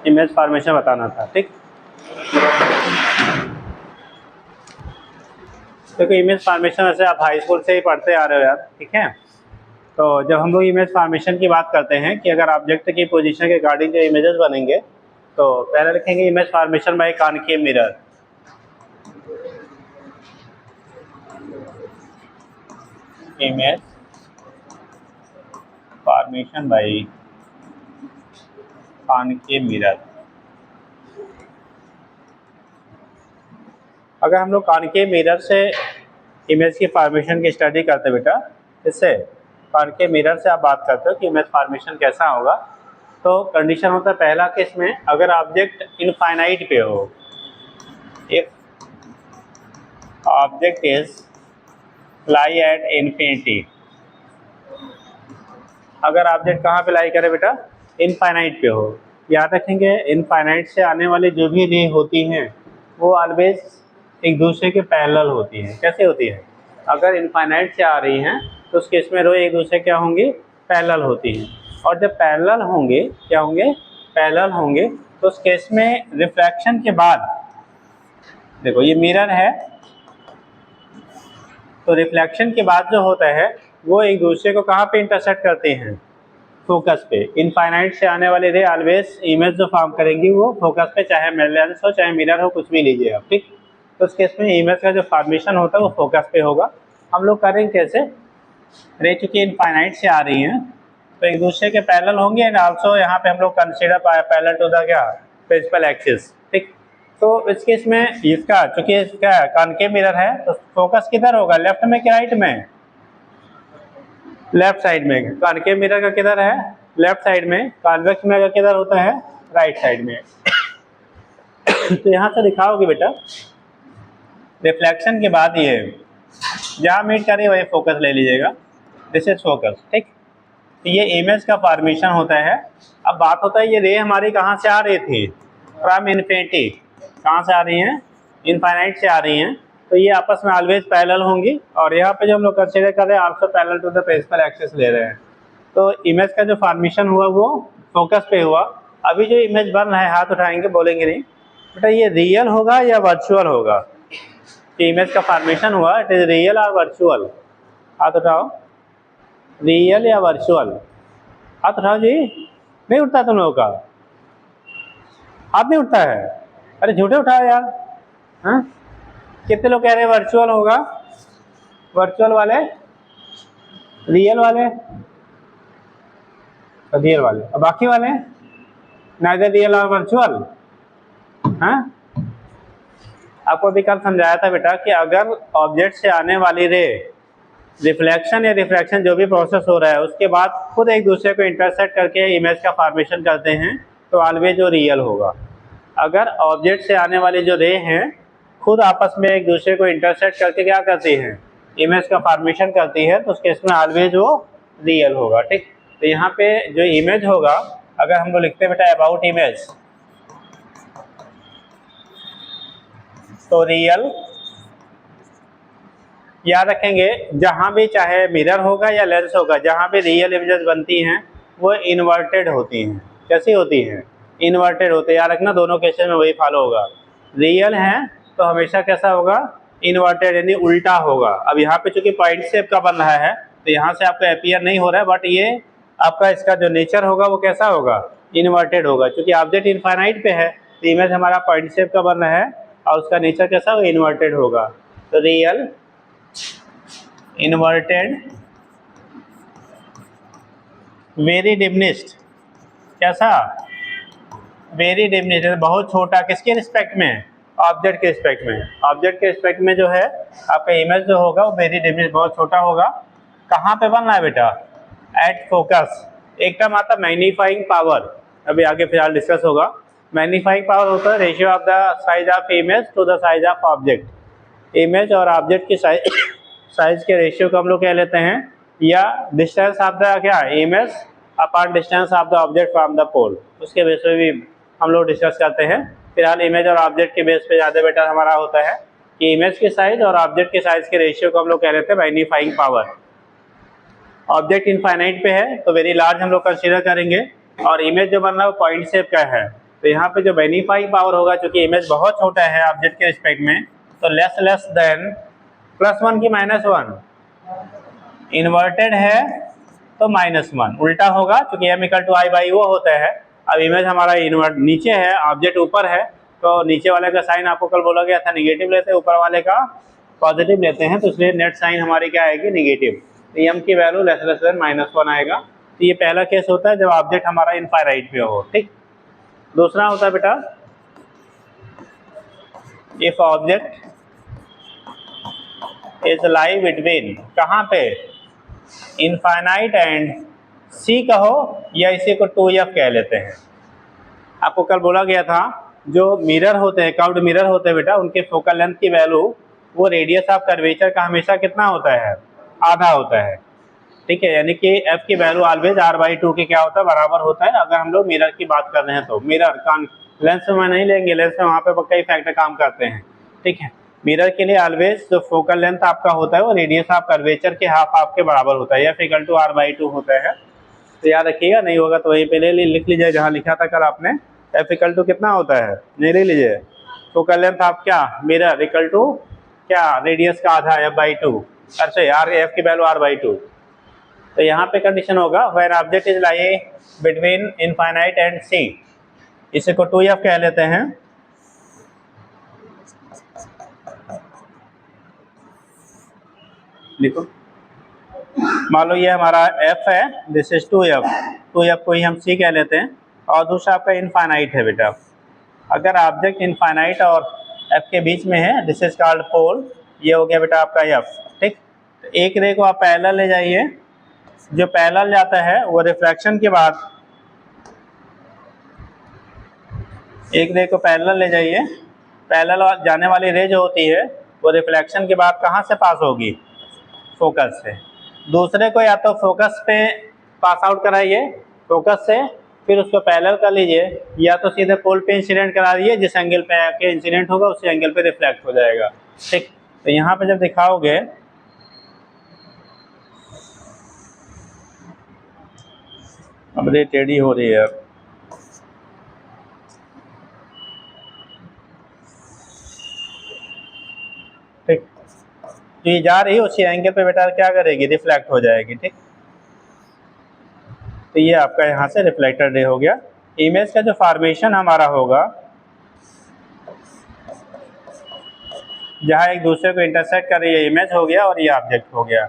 Image formation बताना था। ठीक, देखो इमेज फॉर्मेशन वैसे आप हाई स्कूल से ही पढ़ते आ रहे हो यार। ठीक है, तो जब हम लोग इमेज फॉर्मेशन की बात करते हैं कि अगर ऑब्जेक्ट की पोजीशन के अकॉर्डिंग जो इमेजेस बनेंगे, तो पहले लिखेंगे image formation bye concave mirror. Image formation bye concave mirror. अगर हम लोग कॉनकेव मिरर से इमेज की फॉर्मेशन की स्टडी करते बेटा, इससे कॉनकेव मिरर से आप बात करते हो कि इमेज फॉर्मेशन कैसा होगा, तो कंडीशन होता है पहला केस में अगर ऑब्जेक्ट इनफाइनाइट पे हो, if object is lie at infinity. अगर ऑब्जेक्ट कहाँ पे लाई करे बेटा, इनफाइनाइट पे हो। याद रखेंगे इनफाइनाइट से आने वाली जो भी रे होती हैं वो ऑलवेज एक दूसरे के पैरेलल होती हैं। कैसे होती है, अगर इनफाइनाइट से आ रही हैं तो उस केस में रो एक दूसरे क्या होंगी, पैरेलल होती हैं। और जब पैरेलल होंगे, क्या होंगे, पैरेलल होंगे, तो उस केस में रिफ्रैक्शन के बाद, देखो ये मिरर है, तो रिफ्लेक्शन के बाद जो होता है वो एक दूसरे को कहाँ पे इंटरसेक्ट करते हैं, फोकस पे। इनफाइनाइट से आने वाले रे ऑलवेज इमेज जो फॉर्म करेंगी वो फोकस पे, चाहे लेंस हो चाहे मिरर हो, कुछ भी लीजिए आप। ठीक, तो उस केस में इमेज का जो फॉर्मेशन होता है वो फोकस पे होगा। हम लोग करेंगे कैसे, रे चूंकि इनफाइनाइट से आ रही हैं तो एक दूसरे के पैरेलल होंगे, एंड आल्सो यहाँ पे हम लोग कंसीडर पैरेलल टू द क्या, प्रिंसिपल एक्सिस। ठीक, तो इस केस में इसका चूंकि इसका कॉनकेव मिरर है तो फोकस किधर होगा, लेफ्ट में कि राइट में, लेफ्ट साइड में। कॉनकेव मिरर का किधर है, लेफ्ट साइड में। कॉन्वेक्स मिरर का किधर होता है, राइट साइड में। तो यहाँ से दिखाओगे बेटा, रिफ्लेक्शन के बाद ये जहाँ मीट करे वही फोकस ले लीजिएगा, दिस इज फोकस। ठीक, तो ये इमेज का फॉर्मेशन होता है। अब बात होता है ये रे हमारी कहाँ से आ रही थी, फ्रॉम इन्फिनिटी। कहाँ से आ रही हैं, इनफाइनाइट से आ रही हैं, तो ये आपस में ऑलवेज पैरेलल होंगी। और यहाँ पे जो हम लोग कंसीडर कर रहे हैं also parallel to the principal axis ले रहे हैं। तो इमेज का जो फॉर्मेशन हुआ वो फोकस पे हुआ। अभी जो इमेज बन रहा है, हाथ उठाएंगे, बोलेंगे नहीं बेटा ये रियल होगा या वर्चुअल होगा। कि इमेज का फॉर्मेशन हुआ, इट इज रियल और वर्चुअल। हाथ उठाओ, रियल या वर्चुअल, हाथ उठाओ जी। नहीं उठता तुम लोगों का हाथ, नहीं उठता है, अरे झूठे उठाओ यार। हाँ, कितने लोग कह रहे हैं वर्चुअल होगा, वर्चुअल वाले, रियल वाले, रियल वाले, और बाकी वाले नाइदर रियल और वर्चुअल। हाँ, आपको अभी कल समझाया था बेटा कि अगर ऑब्जेक्ट से आने वाली रे रिफ्लेक्शन या रिफ्रैक्शन जो भी प्रोसेस हो रहा है उसके बाद खुद एक दूसरे को इंटरसेक्ट करके इमेज का फॉर्मेशन करते हैं तो ऑलवेज जो रियल होगा। अगर ऑब्जेक्ट से आने वाली जो रे हैं खुद आपस में एक दूसरे को इंटरसेक्ट करके क्या करती हैं, इमेज का फॉर्मेशन करती है, तो उसके इसमें ऑलवेज वो रियल होगा। ठीक, तो यहाँ पे जो इमेज होगा, अगर हम लोग लिखते हैं बेटा अबाउट इमेज, तो रियल, याद रखेंगे जहाँ भी चाहे मिरर होगा या लेंस होगा, जहाँ भी रियल इमेजेस बनती हैं वो इन्वर्टेड होती हैं। कैसी होती हैं, इन्वर्टेड होते हैं। याद रखना दोनों केसेस में वही फॉलो होगा। रियल है तो हमेशा कैसा होगा, इन्वर्टेड, यानी उल्टा होगा। अब यहाँ पे चूंकि पॉइंट शेप का बन रहा है तो यहाँ से आपका अपियर नहीं हो रहा है, बट ये आपका इसका जो नेचर होगा वो कैसा होगा, इन्वर्टेड होगा। क्योंकि ऑब्जेक्ट इनफाइनाइट पे है तो इमेज हमारा पॉइंट शेप का बन रहा है और उसका नेचर कैसा होगा, इन्वर्टेड होगा। तो रियल, इन्वर्टेड, वेरी डिमिनिश्ड, कैसा, वेरी डिमिनिश्ड, बहुत छोटा। किसके रिस्पेक्ट में, ऑब्जेक्ट के रिस्पेक्ट में। ऑब्जेक्ट के रिस्पेक्ट में जो है आपका इमेज जो होगा वो वेरी डिमिनिश्ड, बहुत छोटा होगा। कहाँ पे बन रहा है बेटा, एट फोकस। एक टर्म आता मैग्नीफाइंग पावर, अभी आगे फिलहाल डिस्कस होगा। मैग्नीफाइंग पावर होता है ratio of the size of image to the size of object. Image और ऑब्जेक्ट की साइज के रेशियो को हम लोग कह लेते हैं, या डिस्टेंस ऑफ द क्या, image upon distance of the object from the pole, उसके बेस पे भी हम लोग डिस्कस करते हैं। फिलहाल इमेज और ऑब्जेक्ट के बेस पे ज़्यादा बेटर हमारा होता है कि इमेज के साइज और ऑब्जेक्ट के साइज के रेशियो को हम लोग कह लेते हैं मैग्नीफाइंग पावर। ऑब्जेक्ट इनफाइनाइट पे है तो वेरी लार्ज हम लोग कंसीडर करेंगे, और इमेज जो बन रहा है वो पॉइंट शेप का है तो यहाँ पे जो मैग्नीफाइंग पावर होगा, चूंकि इमेज बहुत छोटा है ऑब्जेक्ट के रिस्पेक्ट में, तो लेस देन +1 की -1, इन्वर्टेड है तो -1, उल्टा होगा क्योंकि m=i/o होता है। अब इमेज हमारा इन्वर्ट नीचे है, ऑब्जेक्ट ऊपर है, तो नीचे वाले का साइन आपको कल बोला गया था नेगेटिव लेते हैं, ऊपर वाले का पॉजिटिव लेते हैं, तो इसलिए नेट साइन हमारी क्या आएगी, नेगेटिव। तो m की वैल्यू लेस देन -1 आएगा। तो ये पहला केस होता है जब ऑब्जेक्ट हमारा इनफाइनाइट पे हो, ठीक। दूसरा होता है बेटा, if object is lie between, कहाँ पे, इनफाइनाइट एंड c कहो या इसी को 2f कह लेते हैं। आपको कल बोला गया था जो मिरर होते हैं, कर्व्ड मिरर होते हैं बेटा, उनके फोकल लेंथ की वैल्यू वो रेडियस ऑफ कर्वेचर का हमेशा कितना होता है, आधा होता है, ठीक है। यानी कि f की वैल्यू ऑलवेज r/2 के क्या होता है, बराबर होता है। अगर हम लोग मिरर की बात कर रहे हैं तो मिरर का लेंस में नहीं लेंगे, लेंस में वहाँ पे कई फैक्टर काम करते हैं, ठीक है। मिरर के लिए ऑलवेज जो फोकल लेंथ आपका होता है वो रेडियस ऑफ कर्वेचर के हाफ आपके बराबर होता है, f=r/2 होता है। तो याद रखिएगा, नहीं होगा तो वहीं पे लिख लीजिए जहाँ लिखा था कल आपने, f= कितना होता है, नहीं ले लीजिए, फोकल लेंथ आप क्या, मिरर इक्वल टू क्या, रेडियस का आधा f/2, अच्छा f की वैल्यू r/2। तो यहाँ पे कंडीशन होगा when object is lie between infinite and c, इसे को 2f कह लेते हैं। देखो मान लो ये हमारा f है, दिस इज 2f को ही हम c कह लेते हैं, और दूसरा आपका इनफाइनाइट है बेटा। अगर ऑब्जेक्ट इनफाइनाइट और f के बीच में है, दिस इज कॉल्ड पोल, ये हो गया बेटा आपका f, ठीक। एक रे को आप पैरेलल ले जाइए, जो पैरेलल जाता है वो रिफ्रैक्शन के बाद, एक रे को पैरेलल ले जाइए, पैरेलल जाने वाली रे जो होती है वो रिफ्लेक्शन के बाद कहाँ से पास होगी, फोकस से। दूसरे को या तो फोकस पे पास आउट कराइए, फोकस से, फिर उसको पैरेलल कर लीजिए, या तो सीधे पोल पे इंसिडेंट करा दीजिए, जिस एंगल पे आके इंसिडेंट होगा उसी एंगल पे रिफ्लेक्ट हो जाएगा, ठीक। तो यहाँ पे जब दिखाओगे, अब रे टेढ़ी हो रही है, ठीक, तो ये जा रही है उसी एंगल पे बेटा क्या करेगी, रिफ्लेक्ट हो जाएगी, ठीक। तो ये आपका यहाँ से रिफ्लेक्टेड रे हो गया। इमेज का जो फॉर्मेशन हमारा होगा, जहाँ एक दूसरे को इंटरसेक्ट कर रही है, इमेज हो गया और ये ऑब्जेक्ट हो गया।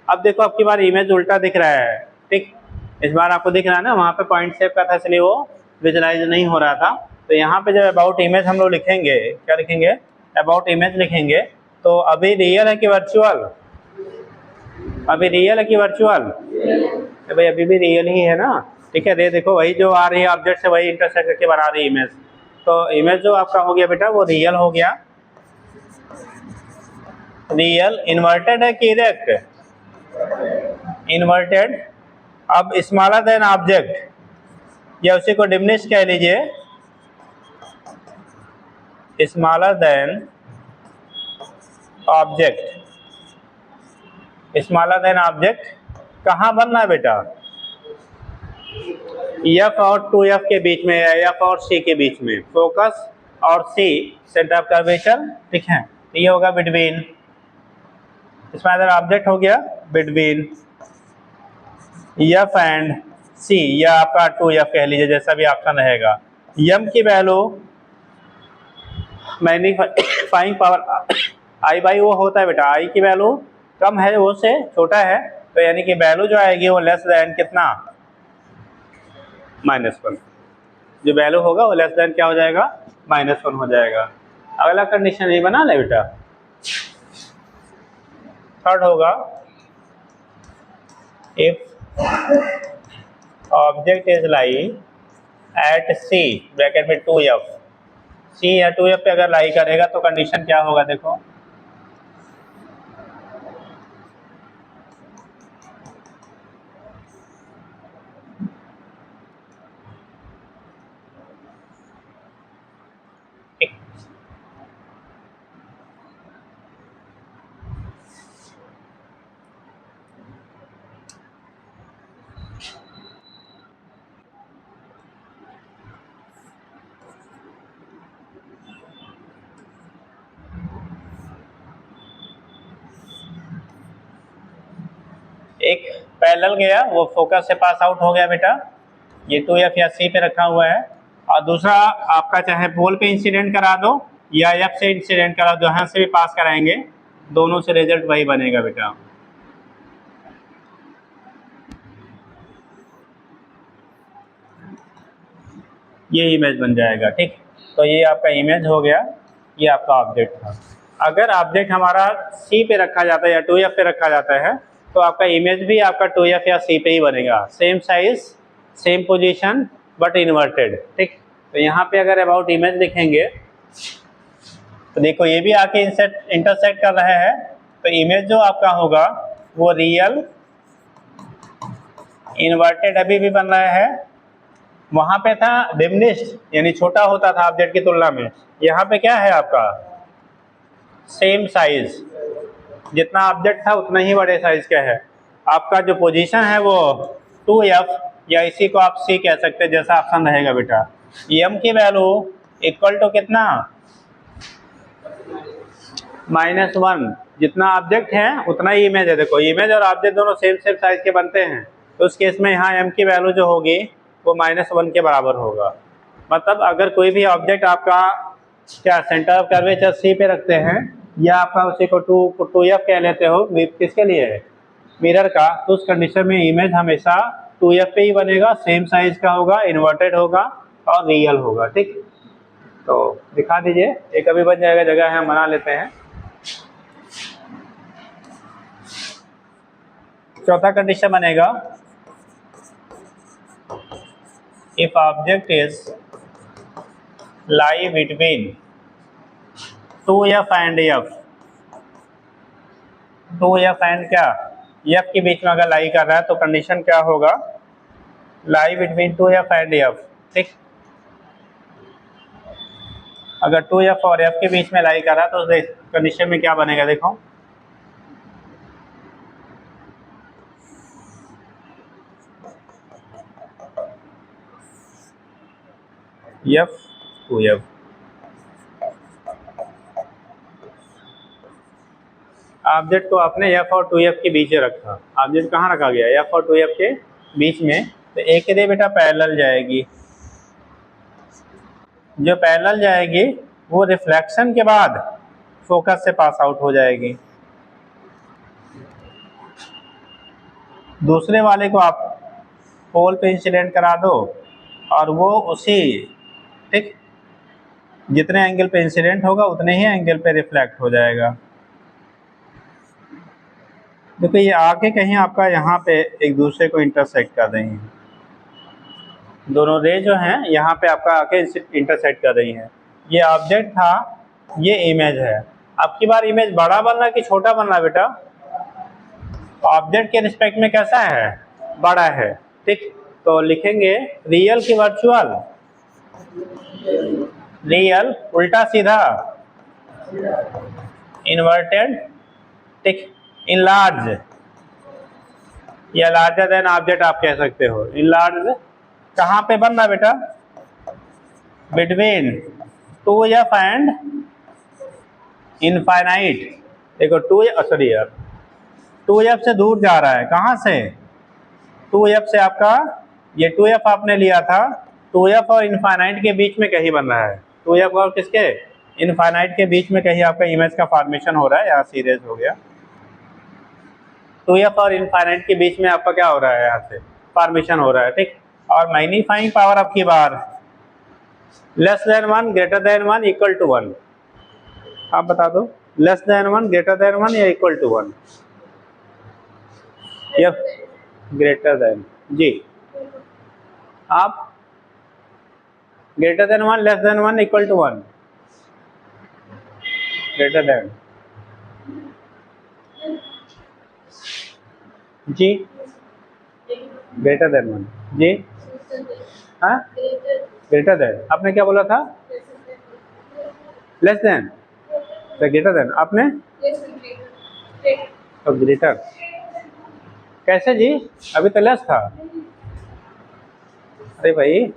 अब देखो अब की बार इमेज उल्टा दिख रहा है, ठीक। इस बार आपको दिख रहा है ना, वहाँ पे पॉइंट शेप का था इसलिए वो विजुलाइज नहीं हो रहा था। तो यहाँ पे जब अबाउट इमेज हम लोग लिखेंगे, क्या लिखेंगे, अबाउट इमेज लिखेंगे, तो अभी रियल है कि वर्चुअल, अभी रियल है कि वर्चुअल, तो भाई अभी भी रियल ही है ना, ठीक है। देखो वही जो आ रही है ऑब्जेक्ट से वही इंटरसेक्ट करके बना रही है इमेज, तो इमेज जो आपका हो गया बेटा वो रियल हो गया। रियल इन्वर्टेड है कि इरेक्ट, इन्वर्टेड। अब स्मॉलर देन ऑब्जेक्ट, या उसी को डिमिनिश कह लीजिए, smaller than object, smaller than object कहाँ बनना है बेटा, f और 2f के बीच में, या f और c के बीच में, फोकस और c सेंटर ऑफ कर्वेचर, ठीक है। तो ये होगा बिटवीन, इसमें अगर ऑब्जेक्ट हो गया बिटवीन f एंड c, या आपका 2f कह लीजिए, जैसा भी ऑप्शन रहेगा। m की वैल्यू मैग्नीफाइंग पावर i/o होता है बेटा, i की वैल्यू कम है वो से छोटा है, तो यानी कि वैल्यू जो आएगी वो लेस देन कितना, -1, जो वैल्यू होगा वो लेस देन क्या हो जाएगा, -1 हो जाएगा। अगला कंडीशन ये बना ले बेटा, थर्ड होगा, if object is lie at c bracket में 2f, c या 2f पे अगर लाई करेगा तो कंडीशन क्या होगा, देखो पैरेलल गया, वो फोकस से पास आउट हो गया बेटा, ये 2F या C पे रखा हुआ है। और दूसरा आपका चाहे पोल पे इंसिडेंट करा दो या F से इंसिडेंट करा दो, यहाँ से भी पास कराएंगे, दोनों से रिजल्ट वही बनेगा बेटा। ये इमेज बन जाएगा, ठीक। तो ये आपका इमेज हो गया, ये आपका ऑब्जेक्ट था। अगर ऑब्जेक्ट हमारा C पे रखा जाता है या 2F पे रखा जाता है तो आपका इमेज भी आपका 2F या C पे ही बनेगा, same size same position but inverted, ठीक। तो यहाँ पे अगर अबाउट इमेज लिखेंगे तो देखो ये भी आके इंटरसेक्ट कर रहे हैं, तो इमेज जो आपका होगा वो रियल इन्वर्टेड अभी भी बन रहा है। वहां पे था डिमिनिश्ड यानी छोटा होता था ऑब्जेक्ट की तुलना में, यहाँ पे क्या है आपका सेम साइज, जितना ऑब्जेक्ट था उतना ही बड़े साइज का है। आपका जो पोजीशन है वो 2F या इसी को आप C कह सकते हैं, जैसा ऑप्शन रहेगा बेटा। M की वैल्यू इक्वल टू कितना -1, जितना ऑब्जेक्ट है उतना ही इमेज है। देखो इमेज और ऑब्जेक्ट दोनों सेम साइज के बनते हैं, तो उस केस में यहाँ M की वैल्यू जो होगी वो -1 के बराबर होगा। मतलब अगर कोई भी ऑब्जेक्ट आपका क्या सेंटर ऑफ कर्वेचर C पे रखते हैं या आपका उसी को 2F कह लेते हो, किसके लिए मिरर का, तो उस कंडीशन में इमेज हमेशा 2F पे ही बनेगा, सेम साइज का होगा, इन्वर्टेड होगा और रियल होगा, ठीक। तो दिखा दीजिए, एक अभी बन जाएगा, जगह है हम बना लेते हैं। चौथा कंडीशन बनेगा if object is lie between 2F and F, 2F and क्या F के बीच में अगर लाई कर रहा है तो कंडीशन क्या होगा, lie between 2F and F, ठीक। अगर 2F और F के बीच में लाई कर रहा है तो उस कंडीशन में क्या बनेगा, देखो F 2F। ऑब्जेक्ट को आपने F और 2F के बीच में रखा, ऑब्जेक्ट कहाँ रखा गया, F और 2F के बीच में, तो एक के लिए बेटा पैरेलल जाएगी, जो पैरेलल जाएगी वो रिफ्लेक्शन के बाद फोकस से पास आउट हो जाएगी। दूसरे वाले को आप पोल पे इंसिडेंट करा दो और वो उसी, ठीक, जितने एंगल पे इंसिडेंट होगा उतने ही एंगल पे रिफ्लेक्ट हो जाएगा। देखो ये आके कहीं आपका यहाँ पे एक दूसरे को इंटरसेक्ट कर रही हैं, दोनों रे जो हैं यहाँ पे आपका आके इंटरसेक्ट कर रही हैं। ये ऑब्जेक्ट था, ये इमेज है। अब की बार इमेज बड़ा बन रहा है कि छोटा बन रहा है बेटा, ऑब्जेक्ट के रिस्पेक्ट में कैसा है, बड़ा है, ठीक। तो लिखेंगे रियल की वर्चुअल, रियल उल्टा सीधा, इन्वर्टेड, ठीक, इनलार्ज या लार्जर देन ऑब्जेक्ट आप कह सकते हो। इनलार्ज कहाँ पे बन रहा बेटा, बिटवीन 2F एंड इनफाइनाइट। देखो 2F से दूर जा रहा है, कहाँ से, 2F से आपका, ये 2F आपने लिया था, 2F और इनफाइनाइट के बीच में कहीं बन रहा है, 2F और किसके, इनफाइनाइट के बीच में कहीं आपका इमेज का फॉर्मेशन हो रहा है, यहाँ सीरीज हो गया। 2F और इनफाइनाइट के बीच में आपका क्या हो रहा है, यहाँ से फॉर्मेशन हो रहा है, ठीक। और मैग्नीफाइंग पावर अब की बार less than 1 greater than 1 equal to 1, आप बता दो, लेस देन 1 ग्रेटर देन 1 या इक्वल टू 1, या ग्रेटर देन, जी आप greater than 1, less than 1, equal to 1, greater than, जी ग्रेटर देन 1, जी हाँ ग्रेटर देन, आपने क्या बोला था, लेस देन, तो ग्रेटर देन आपने, तो ग्रेटर कैसे जी, अभी तो लेस था। अरे भाई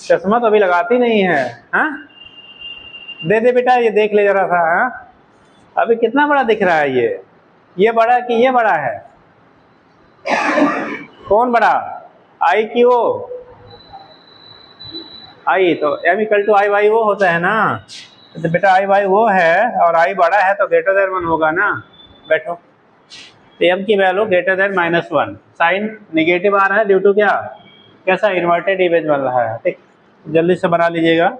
चश्मा तो अभी लगाती नहीं है, हाँ दे दे बेटा, ये देख ले जरा सा, हाँ अभी कितना बड़ा दिख रहा है, ये बड़ा कि ये बड़ा है, कौन बड़ा, आई की ओ, आई तो M equal to I by वो होता है ना, तो बेटा आई बाई वो है और आई बड़ा है तो ग्रेटर देन 1 होगा ना। बैठो, तो एम की value greater than -1, sign negative आ रहा है ड्यू टू क्या, कैसा इन्वर्टेड इमेज बन रहा है। ठीक, जल्दी से बना लीजिएगा।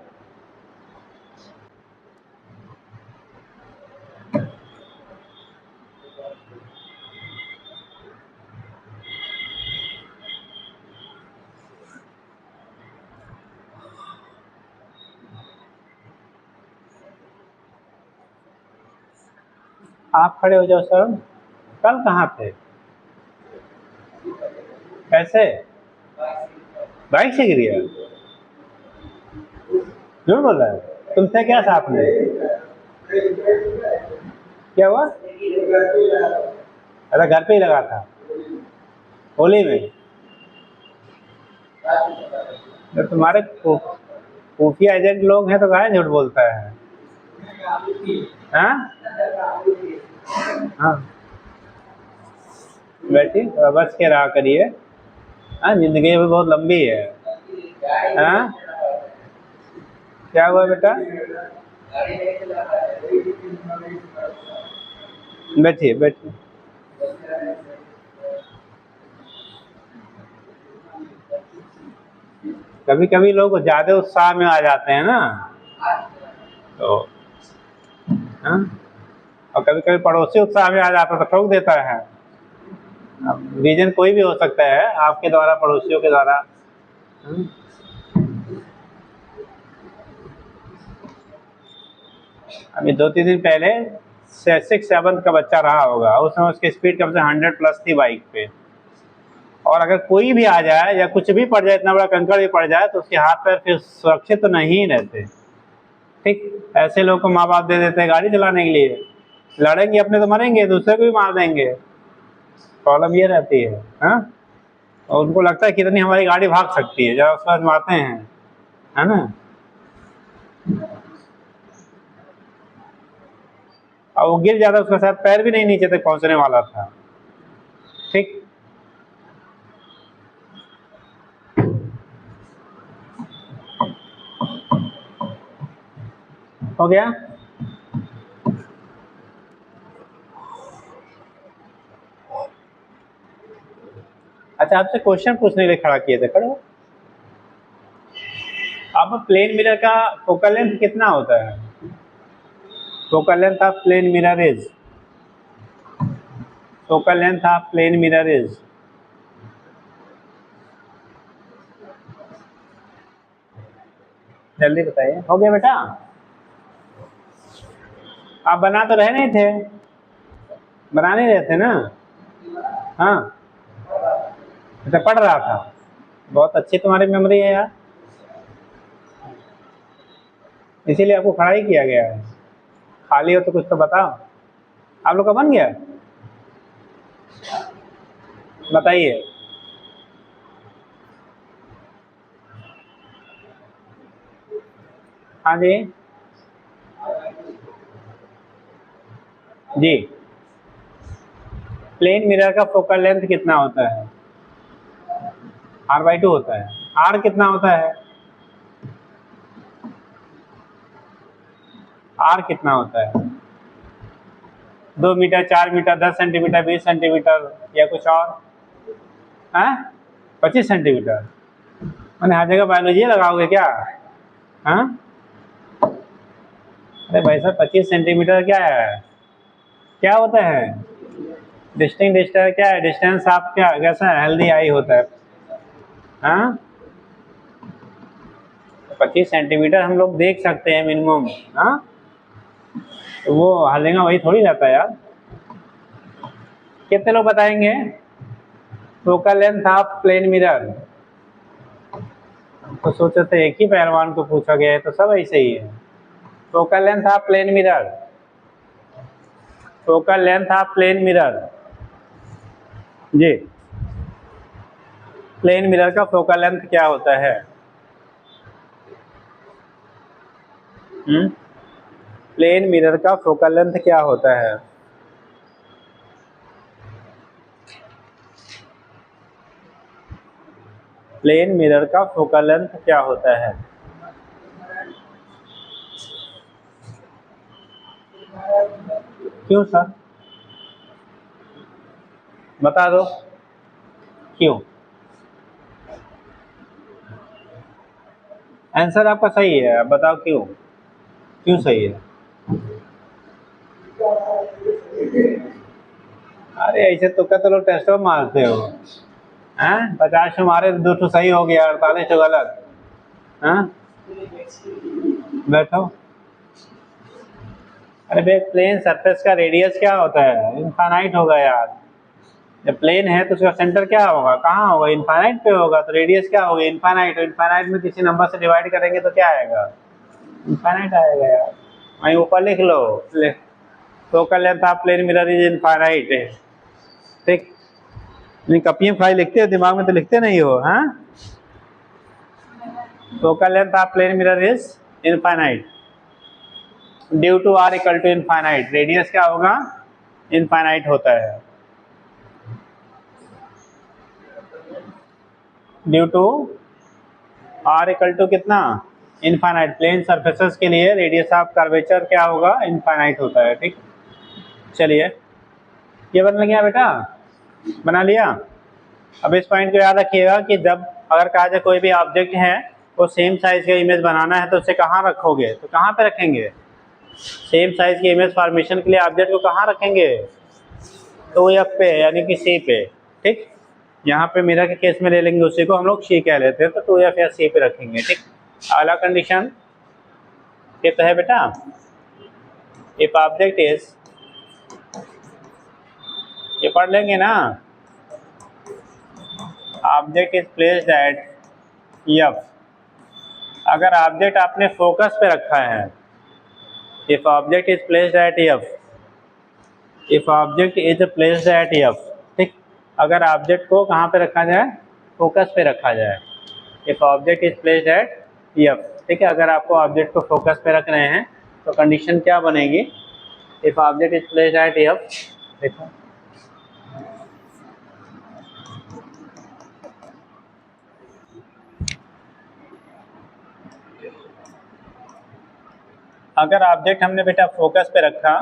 आप खड़े हो जाओ सर, कल कहाँ थे, कैसे, बाइक से गिरी है, झूठ बोल रहा है, तुमसे क्या था आपने, क्या हुआ, अरे घर पे ही लगा था, होली में, जब तुम्हारे खुफिया एजेंट लोग हैं तो काहे झूठ बोलता है, हाँ हाँ, बैठिए बच के रहा करिए, हाँ जिंदगी भी बहुत लंबी है, हाँ क्या हुआ बेटा, बैठिए बैठिए, कभी कभी लोग ज्यादा उत्साह में आ जाते हैं ना, तो हाँ, और कभी कभी पड़ोसी उत्साह में आ जाता है तो ठोक देता है। अब रीजन कोई भी हो सकता है, आपके द्वारा, पड़ोसियों के द्वारा। अभी 2-3 दिन पहले 6-7 का बच्चा रहा होगा, उस समय उसकी स्पीड कम से 100+ थी बाइक पे, और अगर कोई भी आ जाए या कुछ भी पड़ जाए, इतना बड़ा कंकड़ भी पड़ जाए तो उसके हाथ पैर फिर सुरक्षित तो नहीं रहते। ठीक, ऐसे लोग को माँ बाप दे देते हैं गाड़ी चलाने के लिए, लड़ेंगे अपने तो मरेंगे, दूसरे को भी मार देंगे। प्रॉब्लम ये रहती है, हाँ, और उनको लगता है कितनी हमारी गाड़ी भाग सकती है, जब उसके बाद मारते हैं, है ना, और वो गिर जाता, उसके साथ पैर भी नहीं नीचे तक पहुंचने वाला था। ठीक, हो गया। अच्छा, आपसे क्वेश्चन पूछने के लिए खड़ा किए थे, खड़े हो। अब प्लेन मिरर का फोकल लेंथ कितना होता है, focal length of plane mirror is, focal length of plane mirror is, जल्दी बताइए। हो गया बेटा, आप बना तो रहे नहीं थे, बना नहीं रहे थे ना, हाँ, अच्छा पढ़ रहा था, बहुत अच्छी तुम्हारी मेमोरी है यार, इसीलिए आपको खड़ा ही किया गया है। खाली हो तो कुछ तो बताओ, आप लोग का बन गया, बताइए। हाँ जी जी, प्लेन मिरर का फोकल लेंथ कितना होता है, R/2 होता है। R कितना होता है, R कितना होता है, 2 मीटर, 4 मीटर, 10 सेंटीमीटर, 20 सेंटीमीटर, या कुछ और, है 25 सेंटीमीटर, मैंने हर जगह बायोलॉजी लगाओगे क्या, हाँ, अरे भाई साहब 25 सेंटीमीटर क्या है, क्या होता है, डिस्टिंग डिस्टेंस क्या है, डिस्टेंस आप क्या कैसा है, हेल्दी आई होता है, हाँ 25 सेंटीमीटर हम लोग देख सकते हैं मिनिमम, हाँ, तो वो हलेगा वही थोड़ी रहता है यार। कितने लोग बताएंगे focal length of plane mirror, तो सोचे थे एक ही पहलवान को पूछा गया है तो सब ऐसे ही है। Focal length of plane mirror, focal length of plane mirror, जी प्लेन मिरर का फोकल लेंथ क्या होता है, प्लेन मिरर का फोकल लेंथ क्या होता है, प्लेन मिरर का फोकल लेंथ क्या होता है? क्यों सर, बता दो क्यों? आंसर आपका सही है, अब बताओ क्यों, क्यों सही है? अरे ऐसे तो क्या, तो लोग टेस्ट में मारते हो हैं? 50 मारे तो 2 तो सही हो गया, 48 तो गलत। हाँ बैठो। अरे भाई प्लेन सरफेस का रेडियस क्या होता है? इनफाइनाइट होगा यार। जब प्लेन है तो उसका सेंटर क्या होगा, कहाँ होगा? इनफाइनाइट पे होगा, तो रेडियस क्या होगा? इनफाइनाइट। इनफाइनाइट में किसी नंबर से डिवाइड करेंगे तो क्या आएगा? इनफाइनाइट आएगा यार। वहीं ऊपर लिख लो, focal length of plane mirror is infinite. ठीक, नहीं कॉपी में फाइल लिखते हो, दिमाग में तो लिखते नहीं हो। हाँ, focal length of plane mirror is infinite due to R equal to infinite. Radius क्या होगा? इनफाइनाइट होता है due to R equal to कितना? इनफाइनाइट। प्लेन सरफेसेस के लिए रेडियस ऑफ कर्वेचर क्या होगा? इनफाइनाइट होता है। ठीक, चलिए ये बन गया बेटा, बना लिया। अब इस पॉइंट को याद रखिएगा कि जब अगर कहा जाए कोई भी ऑब्जेक्ट है वो सेम साइज का इमेज बनाना है तो उसे कहाँ रखोगे? तो कहाँ पे रखेंगे? सेम साइज की इमेज फॉर्मेशन के लिए ऑब्जेक्ट को कहाँ रखेंगे? तो एफ पे, यानी कि सी पे। ठीक, यहाँ पे मिरर के केस में ले लेंगे उसी को हम लोग सी कह लेते हैं, तो 2f या सी पे रखेंगे। ठीक, अगला कंडीशन ये तो है बेटा, इफ ऑब्जेक्ट इज, ये पढ़ लेंगे ना, object is placed at F. अगर ऑब्जेक्ट आपने फोकस पे रखा है, if object is placed at F, if object is placed at F. ठीक, अगर ऑब्जेक्ट को कहाँ पे रखा जाए? फोकस पे रखा जाए। If object is placed at F. ठीक है, अगर आपको ऑब्जेक्ट को फोकस पे रख रहे हैं तो कंडीशन क्या बनेगी? If object is placed at F, देखो अगर ऑब्जेक्ट हमने बेटा फोकस पे रखा,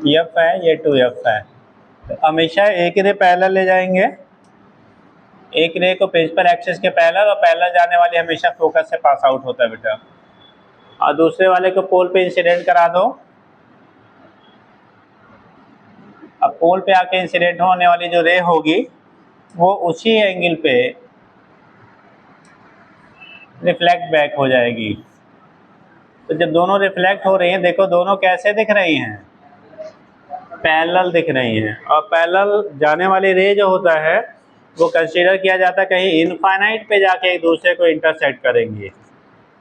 एफ है, ये 2f है, तो हमेशा एक रे पैरेलल ले जाएंगे। एक रे को पेज पर एक्सिस के पैरेलल, और पैरेलल जाने वाली हमेशा फोकस से पास आउट होता है बेटा। और दूसरे वाले को पोल पे इंसिडेंट करा दो। अब पोल पे आके इंसिडेंट होने वाली जो रे होगी वो उसी एंगल पे रिफ्लेक्ट बैक हो जाएगी। तो जब दोनों रिफ्लेक्ट हो रही हैं, देखो दोनों कैसे दिख रही हैं? पैरेलल दिख रही हैं। और पैरेलल जाने वाली रे जो होता है वो कंसीडर किया जाता है कहीं इनफाइनाइट पे जाके एक दूसरे को इंटरसेक्ट करेंगे।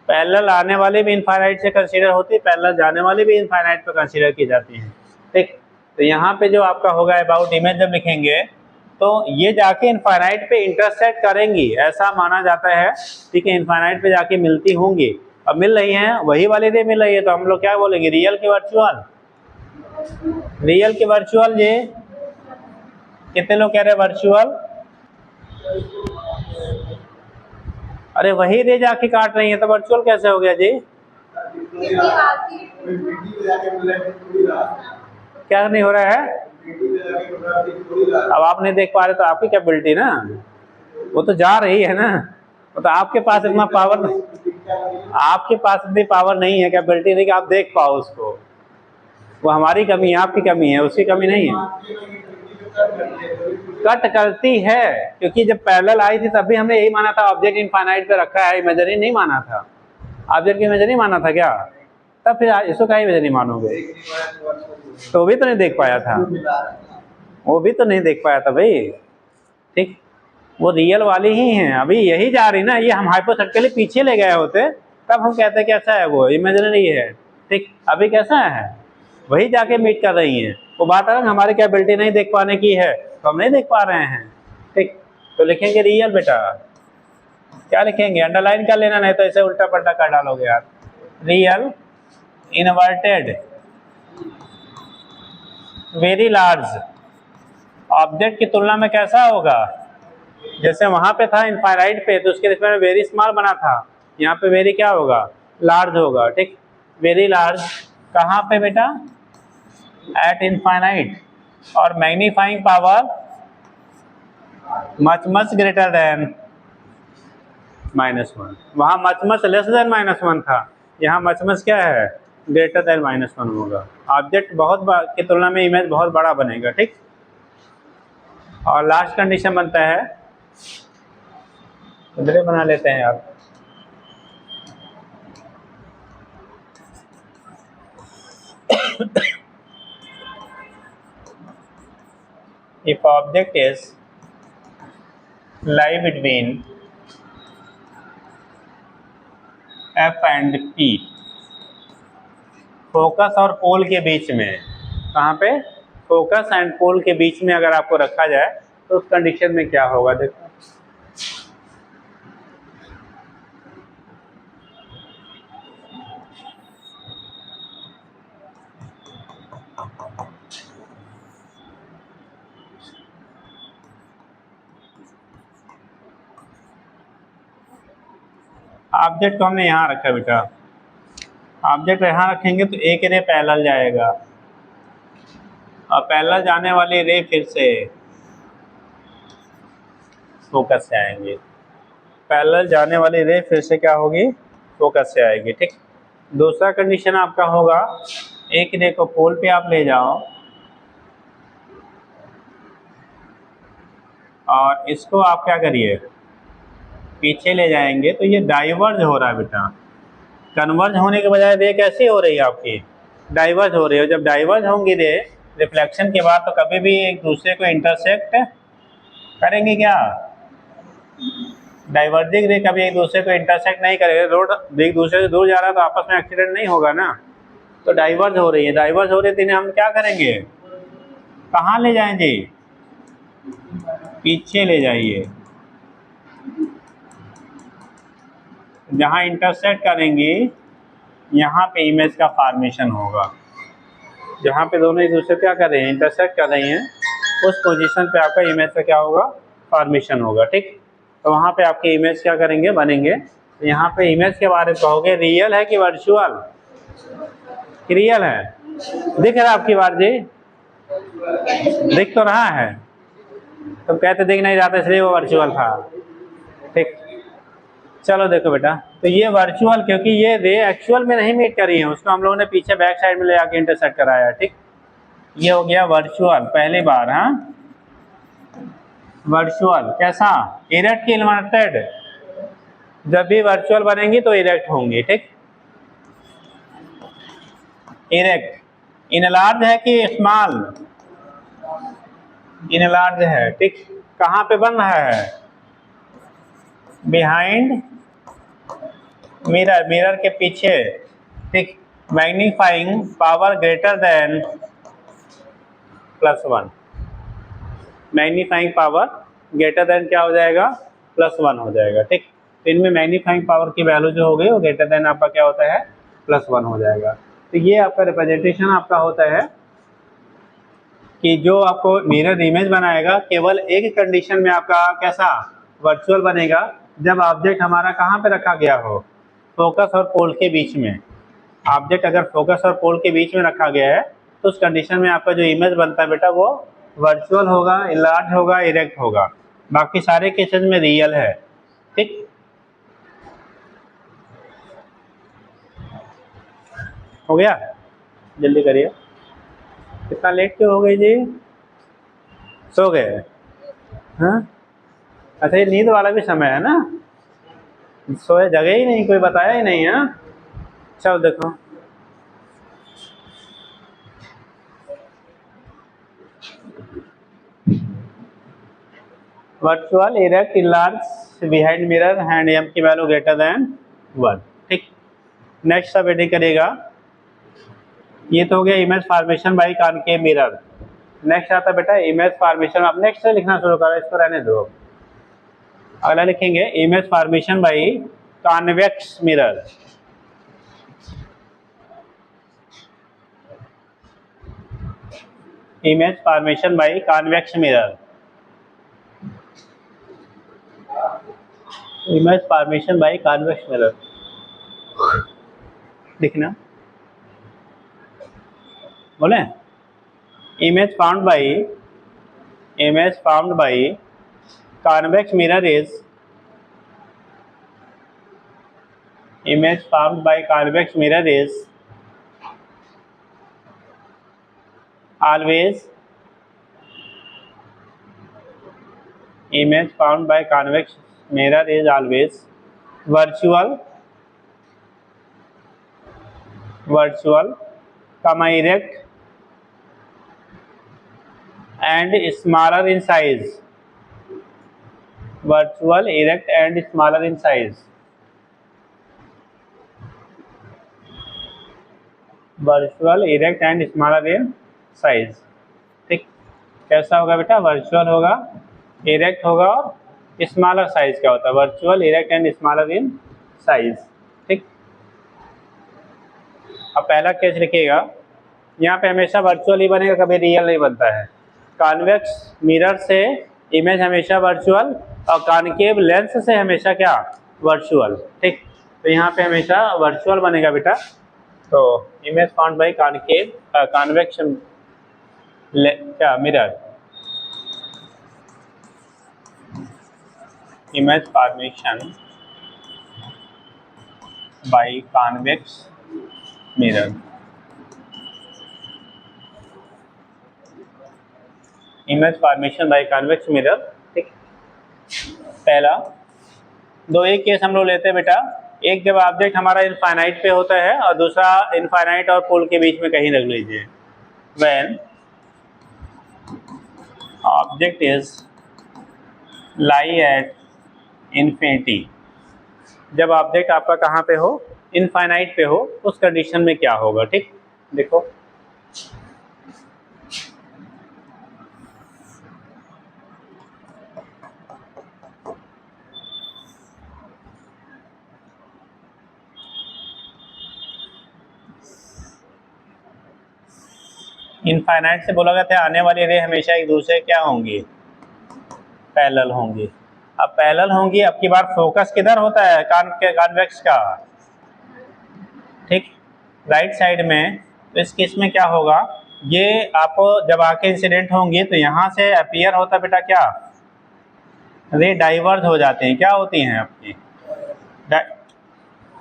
पैरेलल आने वाली भी इनफाइनाइट से कंसीडर होती है, पैरेलल जाने वाली भी इनफाइनाइट पे कंसीडर की जाती है। ठीक, तो यहाँ पे जो आपका होगा अबाउट इमेज जब लिखेंगे तो ये जाके इनफाइनाइट पे इंटरसेक्ट करेंगी, ऐसा माना जाता है। ठीक है, इनफाइनाइट पे जाके मिलती होंगी। अब मिल रही हैं, वही वाली रे मिल रही है, तो हम लोग क्या बोलेंगे? रियल की वर्चुअल। रियल की वर्चुअल, ये कितने लोग कह रहे हैं वर्चुअल? अरे वही रे जाके काट रही है तो वर्चुअल कैसे हो गया जी? क्या नहीं हो रहा है? अब आप नहीं देख पा रहे तो आपकी कैपेबिलिटी ना, वो तो जा रही है ना, वो तो आपके पास इतना पावर, आपके पास इतनी पावर नहीं है, कैपेबिलिटी नहीं कि आप देख पाओ उसको। वो हमारी कमी है, आपकी कमी है, उसकी कमी नहीं है। कट करती है, क्योंकि जब पैरेलल आई थी तभी हमने यही माना था ऑब्जेक्ट इनफाइनाइट पे रखा है, इमेजिनरी नहीं माना था। ऑब्जेक्ट की इमेजिनरी माना था क्या? तब फिर इसको क्या इमेजिनरी मानोगे? तो भी तो नहीं देख पाया था, वो भी तो नहीं देख पाया था भाई। ठीक, वो रियल वाली ही हैं, अभी यही जा रही ना, ये हम हाइपोथेटिकली पीछे ले गए होते तब हम कहते हैं कैसा है, वो इमेजिनरी है। ठीक, अभी कैसा है? वही जाके मीट कर रही हैं। वो बात है हमारी कैपेबिलिटी नहीं देख पाने की है तो हम नहीं देख पा रहे हैं। ठीक, तो लिखेंगे रियल बेटा। क्या लिखेंगे? अंडरलाइन कर लेना, नहीं तो ऐसे उल्टा पल्टा कर डालोगे यार। Real inverted very large. Object की तुलना में कैसा होगा? जैसे वहां पे था इनफाइनाइट पे, तो उसके रिस्पेक्ट में वेरी स्मॉल बना था, यहाँ पे वेरी क्या होगा, लार्ज होगा, ठीक। वेरी लार्ज कहाँ पे बेटा, एट इनफाइनाइट, और magnifying power much much greater than -1, वहाँ मच मच लेस देन -1 था, यहाँ मच मच क्या है, ग्रेटर देन -1 होगा। ऑब्जेक्ट बहुत की तुलना में इमेज बहुत बड़ा बनेगा, ठीक। और लास्ट कंडीशन बनता है, इधर बना लेते हैं आप, if object is lie between F and P, focus और पोल के बीच में, कहाँ पे, फोकस एंड पोल के बीच में अगर आपको रखा जाए तो उस कंडीशन में क्या होगा, देखो। ऑब्जेक्ट को हमने यहाँ रखा बेटा, ऑब्जेक्ट यहाँ रखेंगे तो एक रे पैरेलल जाएगा, और पैरेलल जाने वाली रे फिर से फोकस से आएंगे, पैरेलल जाने वाली रे फिर से क्या होगी, फोकस से आएगी, ठीक। दूसरा कंडीशन आपका होगा, एक रे को पोल पे आप ले जाओ और इसको आप क्या करिए, पीछे ले जाएंगे, तो ये डाइवर्ज हो रहा है बेटा। कन्वर्ज होने के बजाय रे कैसी हो रही है आपकी, डाइवर्ज हो रही है। जब डाइवर्ज होंगी रे रिफ्लेक्शन के बाद, तो कभी भी एक दूसरे को इंटरसेक्ट करेंगे क्या, डाइवर्जिंग रे कभी एक दूसरे को इंटरसेक्ट नहीं करेंगे। रोड एक दूसरे से दूर जा रहा है तो आपस में एक्सीडेंट नहीं होगा ना, तो डाइवर्ज हो रही है, डाइवर्ज हो रही है, तो इन्हें हम क्या करेंगे, कहाँ ले जाएं जी, पीछे ले जाइए, जहाँ इंटरसेक्ट करेंगी यहाँ पे इमेज का फॉर्मेशन होगा, जहाँ पे दोनों एक दूसरे क्या कर रहे हैं, इंटरसेक्ट कर रही हैं, उस पोजीशन पे आपका इमेज का क्या होगा, फॉर्मेशन होगा, ठीक। तो वहाँ पे आपके इमेज क्या करेंगे, बनेंगे। तो यहाँ पे इमेज के बारे में कहोगे रियल है कि वर्चुअल, रियल है, दिख रहा है आपकी बात जी, दिख तो रहा है, तो कहते दिख नहीं रहा था इसलिए वो वर्चुअल था, ठीक। चलो देखो बेटा, तो ये वर्चुअल, क्योंकि ये रे एक्चुअल में नहीं मीट करी है, उसको हम लोगों ने पीछे बैक साइड में ले आके इंटरसेक्ट कराया, ठीक। ये हो गया वर्चुअल, पहली बार, हाँ वर्चुअल कैसा, इरेक्ट की इन्वर्टेड, जब भी वर्चुअल बनेंगी तो इरेक्ट होंगी, ठीक। इरेक्ट, इनलार्ज है कि स्मॉल, इनलार्ज है, ठीक। कहाँ पे बन रहा है, बिहाइंड मिरर, मिरर के पीछे, ठीक। Magnifying power greater than +1, magnifying power greater than क्या हो जाएगा, +1 हो जाएगा, ठीक। तो इनमें मैग्नीफाइंग पावर की वैल्यू जो हो गई वो ग्रेटर देन आपका क्या होता है, +1 हो जाएगा। तो ये आपका रिप्रेजेंटेशन आपका होता है कि जो आपको मिरर इमेज बनाएगा केवल एक कंडीशन में आपका कैसा, वर्चुअल बनेगा, जब ऑब्जेक्ट हमारा कहाँ पे रखा गया हो, फोकस और पोल के बीच में। ऑब्जेक्ट अगर फोकस और पोल के बीच में रखा गया है तो उस कंडीशन में आपका जो इमेज बनता है बेटा वो वर्चुअल होगा, इनलार्ज होगा, इरेक्ट होगा, बाकी सारे केसेस में रियल है, ठीक। हो गया, जल्दी करिए, कितना लेट क्यों हो गई जी, सो गए, हाँ अच्छा, ये नींद वाला भी समय है ना, सोए जगह ही नहीं, कोई बताया ही नहीं, हाँ। चलो देखो, virtual, erect, enlarge, behind mirror, and M की वैल्यू ग्रेटर देन 1, ठीक। नेक्स्ट सब एडिट करिएगा, ये तो हो गया image formation bye concave mirror. Next आता है बेटा इमेज फॉर्मेशन, आप नेक्स्ट से लिखना शुरू करो, इसको रहने दो, अगला लिखेंगे image formation by convex mirror. Image formation by convex mirror, image formation by convex mirror, लिखना बोले image formed by convex mirror is image formed by convex mirror is always image formed by convex mirror is always virtual comma erect and smaller in size, virtual erect and smaller in size, virtual erect and smaller in size. ठीक, कैसा होगा बेटा? Virtual होगा, erect होगा और smaller size क्या होता है? Virtual erect and smaller in size. ठीक, अब पहला केस लिखिएगा, यहाँ पे हमेशा वर्चुअल ही बनेगा, कभी रियल नहीं बनता है। कॉन्वेक्स मिरर से इमेज हमेशा वर्चुअल और कॉनकेव लेंस से हमेशा क्या? वर्चुअल। ठीक, तो यहाँ पे हमेशा वर्चुअल बनेगा बेटा। तो image found by concave convection क्या mirror, image formation by convex mirror, image formation by convex mirror. ठीक, पहला दो एक केस हम लोग लेते हैं बेटा। एक जब ऑब्जेक्ट हमारा इनफाइनाइट पे होता है और दूसरा इनफाइनाइट और पोल के बीच में कहीं रख लीजिए। When object is lie at infinity, जब ऑब्जेक्ट आपका कहाँ पे हो? इनफाइनाइट पे हो, उस कंडीशन में क्या होगा? ठीक, देखो इनफाइनाइट से बोला गया था आने वाली रे हमेशा एक दूसरे क्या होंगी? पैरेलल होंगी। अब पैरेलल होंगी, अब की बार फोकस किधर होता है? कॉन्वेक्स का। ठीक, राइट साइड में। तो इस केस में क्या होगा? ये आप जब आके इंसिडेंट होंगे तो यहाँ से अपीयर होता बेटा क्या? रे डाइवर्ज हो जाते हैं। क्या होती हैं आपकी?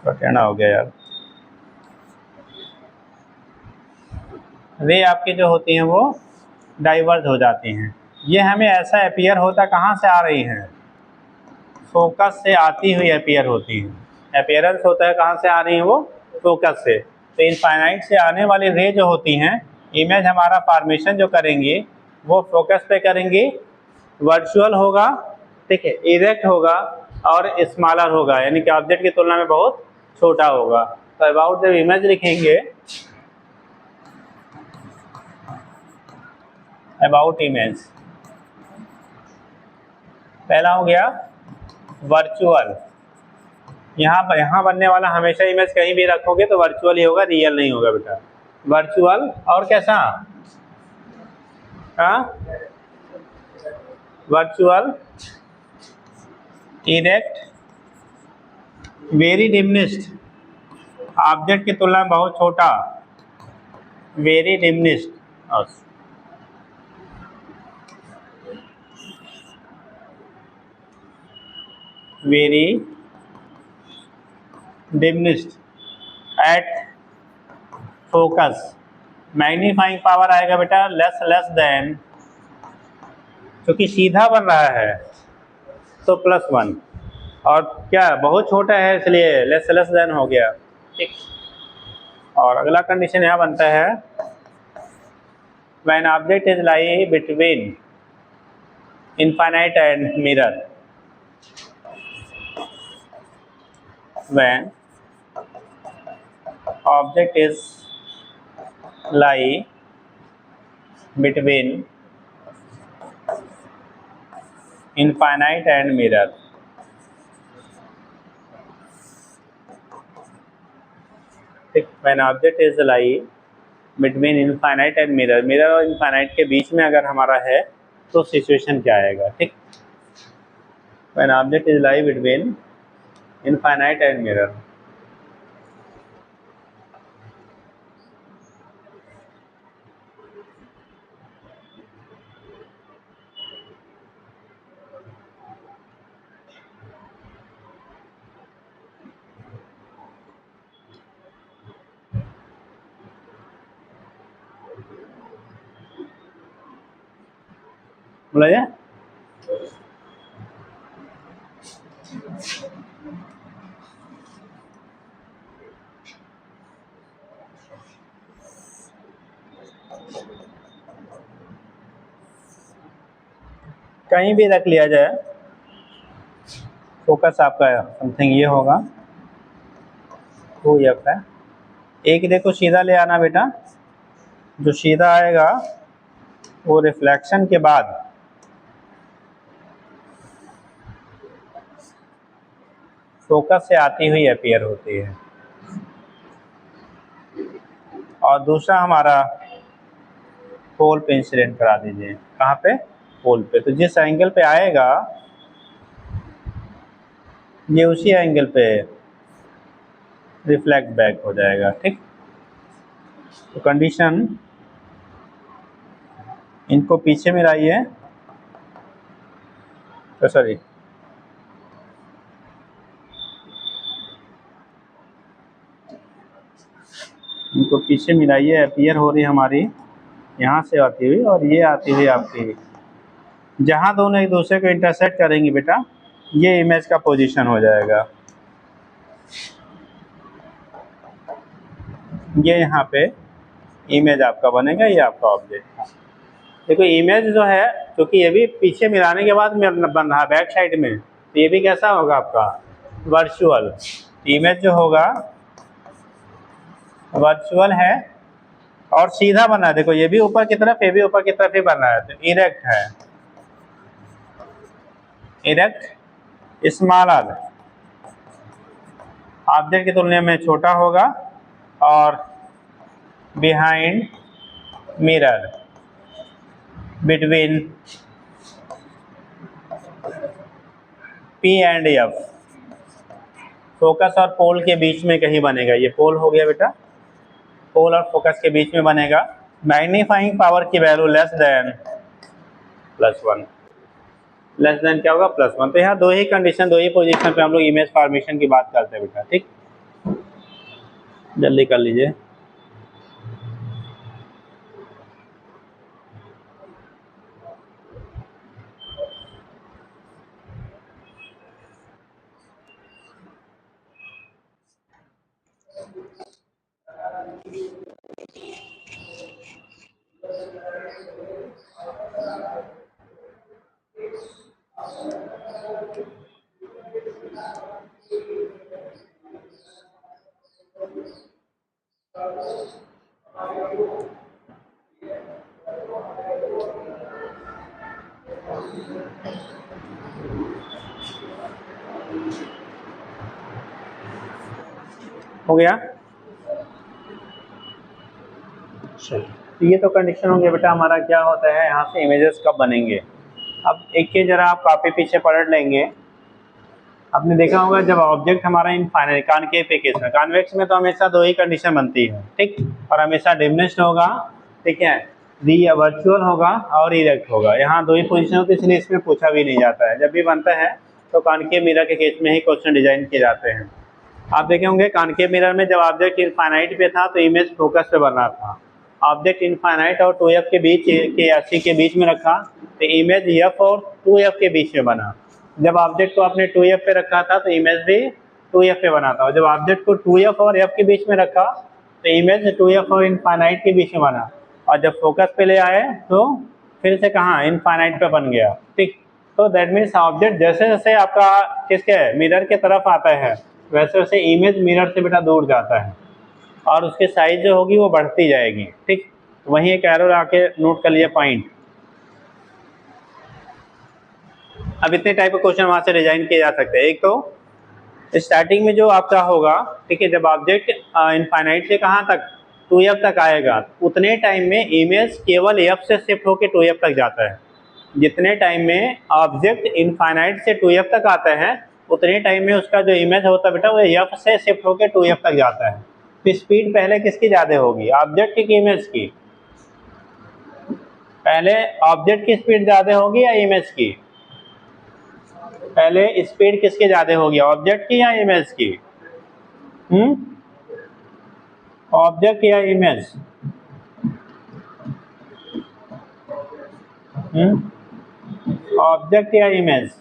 कहना हो गया यार, रे आपकी जो होती हैं वो डाइवर्ज हो जाती हैं। ये हमें ऐसा अपीयर होता, कहाँ से आ रही हैं? फोकस से आती हुई अपीयर होती हैं। अपीयरेंस होता है कहाँ से आ रही हैं? वो फोकस से। तो इनफाइनाइट से आने वाली रे जो होती हैं, इमेज हमारा फॉर्मेशन जो करेंगे वो फोकस पे करेंगे, वर्चुअल होगा, ठीक है, इरेक्ट होगा और स्मॉलर होगा, यानी कि ऑब्जेक्ट की तुलना में बहुत छोटा होगा। तो अबाउट जब इमेज लिखेंगे, अबाउट इमेज, पहला हो गया वर्चुअल। यहाँ बनने वाला हमेशा इमेज कहीं भी रखोगे तो वर्चुअल ही होगा, रियल नहीं होगा बेटा। वर्चुअल और कैसा? हाँ, virtual, erect, very diminished, object की तुलना में बहुत छोटा, very diminished, very diminished at focus. Magnifying power आएगा बेटा लेस देन, क्योंकि सीधा बन रहा है तो +1, और क्या बहुत छोटा है इसलिए लेस देन हो गया। ठीक, और अगला कंडीशन यहाँ बनता है, when object is lie between infinite and mirror, when object is lie between infinite and mirror, when object is lie between infinite and mirror, mirror और इनफाइनाइट के बीच में अगर हमारा है तो सिचुएशन क्या आएगा? ठीक, when object is lie between infinite and mirror. बोला कहीं भी रख लिया जाए, फोकस आपका समथिंग ये होगा, तो ये है। एक देखो सीधा ले आना बेटा, जो सीधा आएगा वो रिफ्लेक्शन के बाद फोकस से आती हुई अपीयर होती है। और दूसरा हमारा पोल पे इंसिडेंट करा दीजिए। कहाँ पे? पोल पे। तो जिस एंगल पे आएगा ये उसी एंगल पे रिफ्लेक्ट बैक हो जाएगा। ठीक, तो कंडीशन, इनको पीछे में लाइए, तो सॉरी इनको पीछे मिलाइए, अपीयर हो रही हमारी यहाँ से आती हुई और ये आती हुई आपकी, जहाँ दोनों एक दूसरे को इंटरसेक्ट करेंगी बेटा ये इमेज का पोजीशन हो जाएगा। ये यहाँ पे इमेज आपका बनेगा, ये आपका ऑब्जेक्ट। देखो इमेज जो है, क्योंकि ये भी पीछे मिलाने के बाद बन रहा बैक साइड में, तो ये भी कैसा होगा आपका? वर्चुअल। इमेज जो होगा वर्चुअल है और सीधा बना है। देखो ये भी ऊपर की तरफ, ये भी ऊपर की तरफ ही बन रहा है, तो इरेक्ट है। इरेक्ट स्मॉलर, ऑब्जेक्ट की तुलना में छोटा होगा, और behind mirror, between P and F, focus और पोल के बीच में कहीं बनेगा। ये पोल हो गया बेटा, पोल और फोकस के बीच में बनेगा। मैग्नीफाइंग पावर की value less than +1, less then क्या होगा? +1। तो यहाँ दो ही कंडीशन, दो ही पोजीशन पे हम लोग इमेज फॉर्मेशन की बात करते हैं बेटा। ठीक, जल्दी कर लीजिए। हो गया? तो ये तो कंडीशन होंगे बेटा हमारा क्या होता है, यहाँ से इमेजेस कब बनेंगे। अब एक के जरा आप कॉपी पीछे पलट लेंगे। आपने देखा होगा जब ऑब्जेक्ट हमारा इनफाइनाइट कॉनकेव पे केस में, कॉन्वेक्स में तो हमेशा दो ही कंडीशन बनती है। ठीक, और हमेशा डिमिनिश्ड होगा, ठीक है, वर्चुअल होगा और इरेक्ट होगा। यहाँ दो ही पोजीशन होती है, इसलिए इसमें पूछा भी नहीं जाता है। जब भी बनता है तो कॉनकेव मिरर के केस में ही क्वेश्चन डिजाइन किए जाते हैं। आप देखे होंगे कॉनकेव मिरर में जब ऑब्जेक्ट इनफाइनाइट पे था तो इमेज फोकस पे बना था। ऑब्जेक्ट इनफाइनाइट और 2f के बीच के अस्सी के बीच में रखा तो इमेज f और 2f के बीच में बना। जब ऑब्जेक्ट को आपने 2f पे रखा था तो इमेज भी 2f पे बना था। जब ऑब्जेक्ट को 2f और f के बीच में रखा तो इमेज 2f और इनफाइनाइट के बीच में बना। और जब फोकस पे ले आए तो फिर से कहाँ? इनफाइनाइट पे बन गया। ठीक, तो दैट मीन्स ऑब्जेक्ट जैसे जैसे आपका किसके मिरर के तरफ आता है वैसे वैसे इमेज मिरर से बेटा दूर जाता है और उसकी साइज जो होगी वो बढ़ती जाएगी। ठीक, वहीं एक एरो आके नोट कर लिया पॉइंट। अब इतने टाइप के क्वेश्चन वहां से डिजाइन किए जा सकते हैं। एक तो स्टार्टिंग में जो आपका होगा, ठीक है, जब ऑब्जेक्ट इनफाइनाइट से कहाँ तक? 2f तक आएगा, उतने टाइम में इमेज केवल f से शिफ्ट होकर 2f तक जाता है। जितने टाइम में ऑब्जेक्ट इनफाइनाइट से 2f तक आता है उतने टाइम में उसका जो इमेज होता है बेटा वो एफ से शिफ्ट होकर 2f तक जाता है। तो स्पीड पहले किसकी ज़्यादा होगी, ऑब्जेक्ट की इमेज की? पहले ऑब्जेक्ट की स्पीड ज़्यादा होगी या इमेज की? पहले स्पीड किसकी ज़्यादा होगी, ऑब्जेक्ट की या इमेज की? ऑब्जेक्ट या इमेज? ऑब्जेक्ट या इमेज?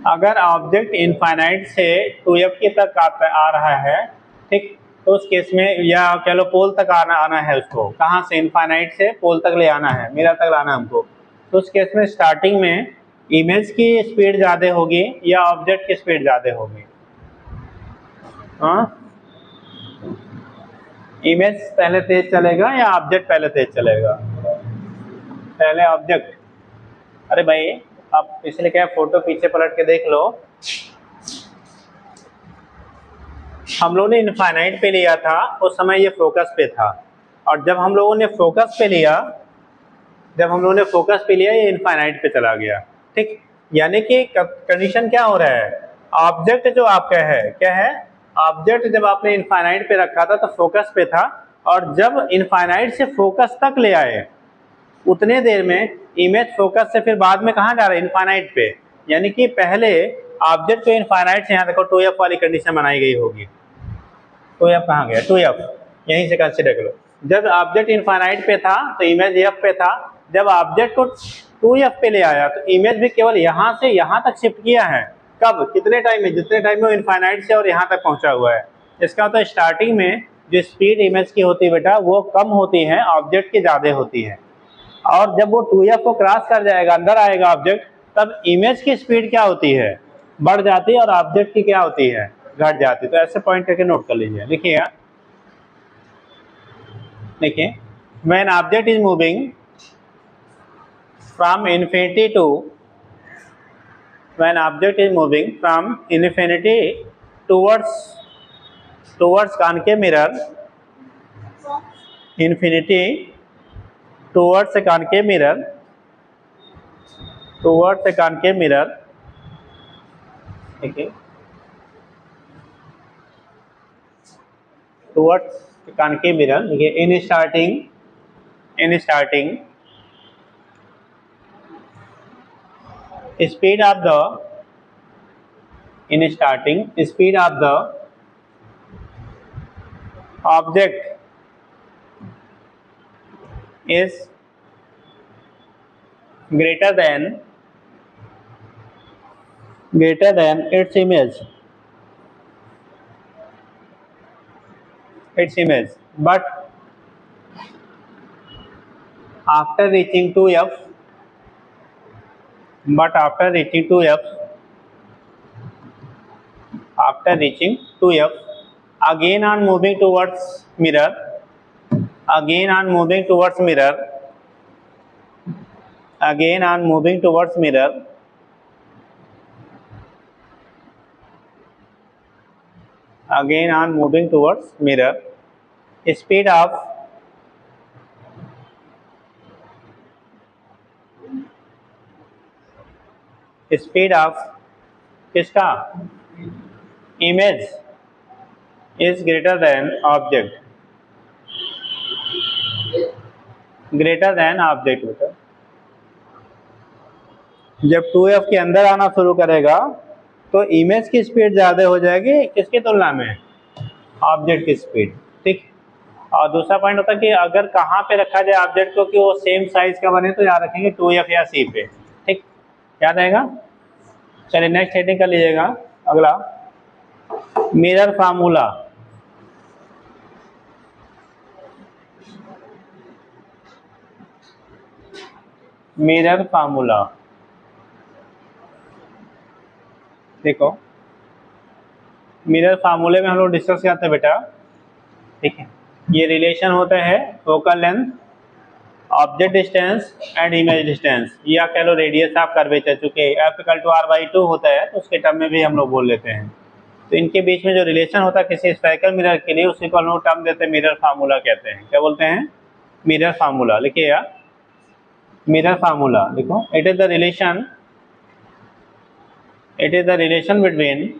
अगर ऑब्जेक्ट इनफाइनाइट से 2f की तक आ रहा है, ठीक, तो उस केस में, या कह लो पोल तक आना है उसको, कहाँ से, इनफाइनाइट से पोल तक ले आना है, मिरर तक लाना है हमको, तो उस केस में स्टार्टिंग में इमेज की स्पीड ज़्यादा होगी या ऑब्जेक्ट की स्पीड ज़्यादा होगी? हाँ, इमेज पहले तेज चलेगा या ऑब्जेक्ट पहले तेज चलेगा? पहले ऑब्जेक्ट। अरे भाई अब इसलिए क्या, फोटो पीछे पलट के देख लो, हम लोगों ने इनफाइनाइट पे लिया था, उस समय ये फोकस पे था, और जब हम लोगों ने फोकस पे लिया, ये इनफाइनाइट पे चला गया, ठीक। यानी कि कंडीशन क्या हो रहा है, ऑब्जेक्ट जो आपका है, क्या है, ऑब्जेक्ट जब आपने इनफाइनाइट पे रखा था तो फोकस पे था, और जब इनफाइनाइट से फोकस तक ले आए उतने देर में इमेज फोकस से फिर बाद में कहाँ जा रहा है, इनफाइनाइट पे। यानी कि पहले ऑब्जेक्ट को इनफाइनाइट से, यहाँ देखो 2f वाली कंडीशन बनाई गई होगी। 2f कहाँ गया, 2f यहीं से कंसिडर करो। जब ऑब्जेक्ट इनफाइनाइट पे था तो इमेज f पे था, जब ऑब्जेक्ट को 2f पे ले आया तो इमेज भी केवल यहाँ से यहाँ तक शिफ्ट किया है। कब, कितने टाइम में, जितने टाइम में वो इनफाइनाइट से और यहाँ तक पहुँचा हुआ है। इसका तो स्टार्टिंग में जो स्पीड इमेज की होती है बेटा वो कम होती है, ऑब्जेक्ट की ज़्यादा होती है, और जब वो 2f को क्रॉस कर जाएगा, अंदर आएगा ऑब्जेक्ट, तब इमेज की स्पीड क्या होती है, बढ़ जाती है, और ऑब्जेक्ट की क्या होती है, घट जाती है। तो ऐसे पॉइंट करके नोट कर लीजिए, लिखिएगा, देखिए, when object is moving from infinity to, when object is moving from infinity towards concave mirror, infinity towards concave mirror, ठीक है, towards concave mirror, देखिए, in starting speed of the object is greater than its image, but after reaching 2f, again on moving towards mirror, speed of किसका, image is greater than object बेटा। जब 2f के अंदर आना शुरू करेगा तो इमेज की स्पीड ज़्यादा हो जाएगी, किसकी तुलना में, ऑब्जेक्ट की स्पीड, ठीक। और दूसरा पॉइंट होता है कि अगर कहाँ पे रखा जाए ऑब्जेक्ट को कि वो सेम साइज का बने, तो याद रखेंगे 2f या c पे, ठीक, याद रहेगा। चलिए नेक्स्ट हेडिंग कर लीजिएगा, अगला मिरर फार्मूला। देखो, मिरर फार्मूले में हम लोग डिस्कस करते हैं बेटा, ठीक है, ये रिलेशन होता है focal length, object distance and image distance, या कह लो रेडियस ऑफ कर्वेचर, चूंकि f=r/2 होता है तो उसके टर्म में भी हम लोग बोल लेते हैं। तो इनके बीच में जो रिलेशन होता है किसी स्फेरिकल मिरर के लिए, उसी को हम लोग टर्म देते हैं मिरर फार्मूला कहते हैं। क्या बोलते हैं, मिरर फार्मूला। लिखिए यार, मिरर फार्मूला लिखो, it is the relation It is the relation between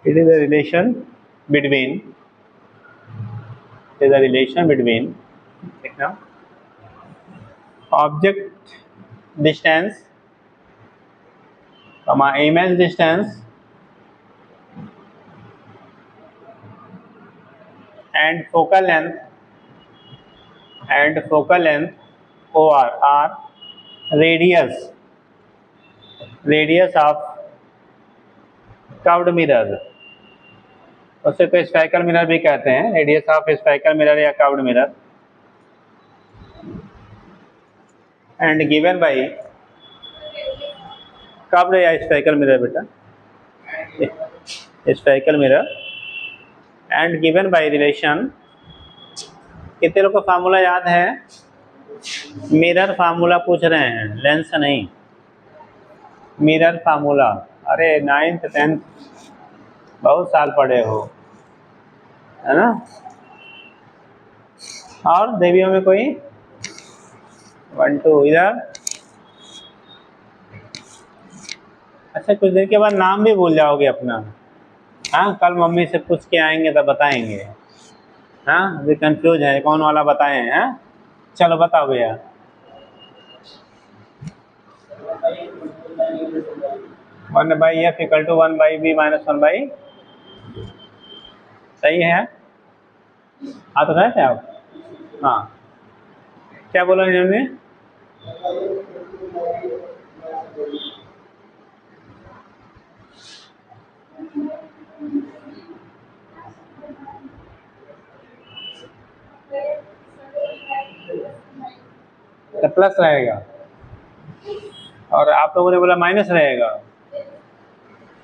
it is a relation between it is a relation between देखना, object distance, image distance and focal length OR are radius of curved mirror, उसे तो spherical mirror भी कहते हैं, radius of spherical mirror या curved mirror, and given bye curved या spherical mirror बेटा, spherical mirror and given by relation, कितने लोग को फार्मूला याद है? मिरर फार्मूला पूछ रहे हैं, लेंस नहीं, मिरर फार्मूला। अरे 9th 10th बहुत साल पढ़े हो, है ना? और देवियों में कोई 1 2 इधर? अच्छा, कुछ देर के बाद नाम भी भूल जाओगे अपना। हाँ, कल मम्मी से पूछ के आएंगे तब बताएंगे। हाँ, अभी कंफ्यूज है कौन वाला बताएं हैं। चलो बताओ भैया। One by F equal to 1/b minus 1/, सही है? हाँ तो रहे थे आप? हाँ, क्या बोला इन्होंने? तो प्लस रहेगा और आप लोगों ने बोला माइनस रहेगा।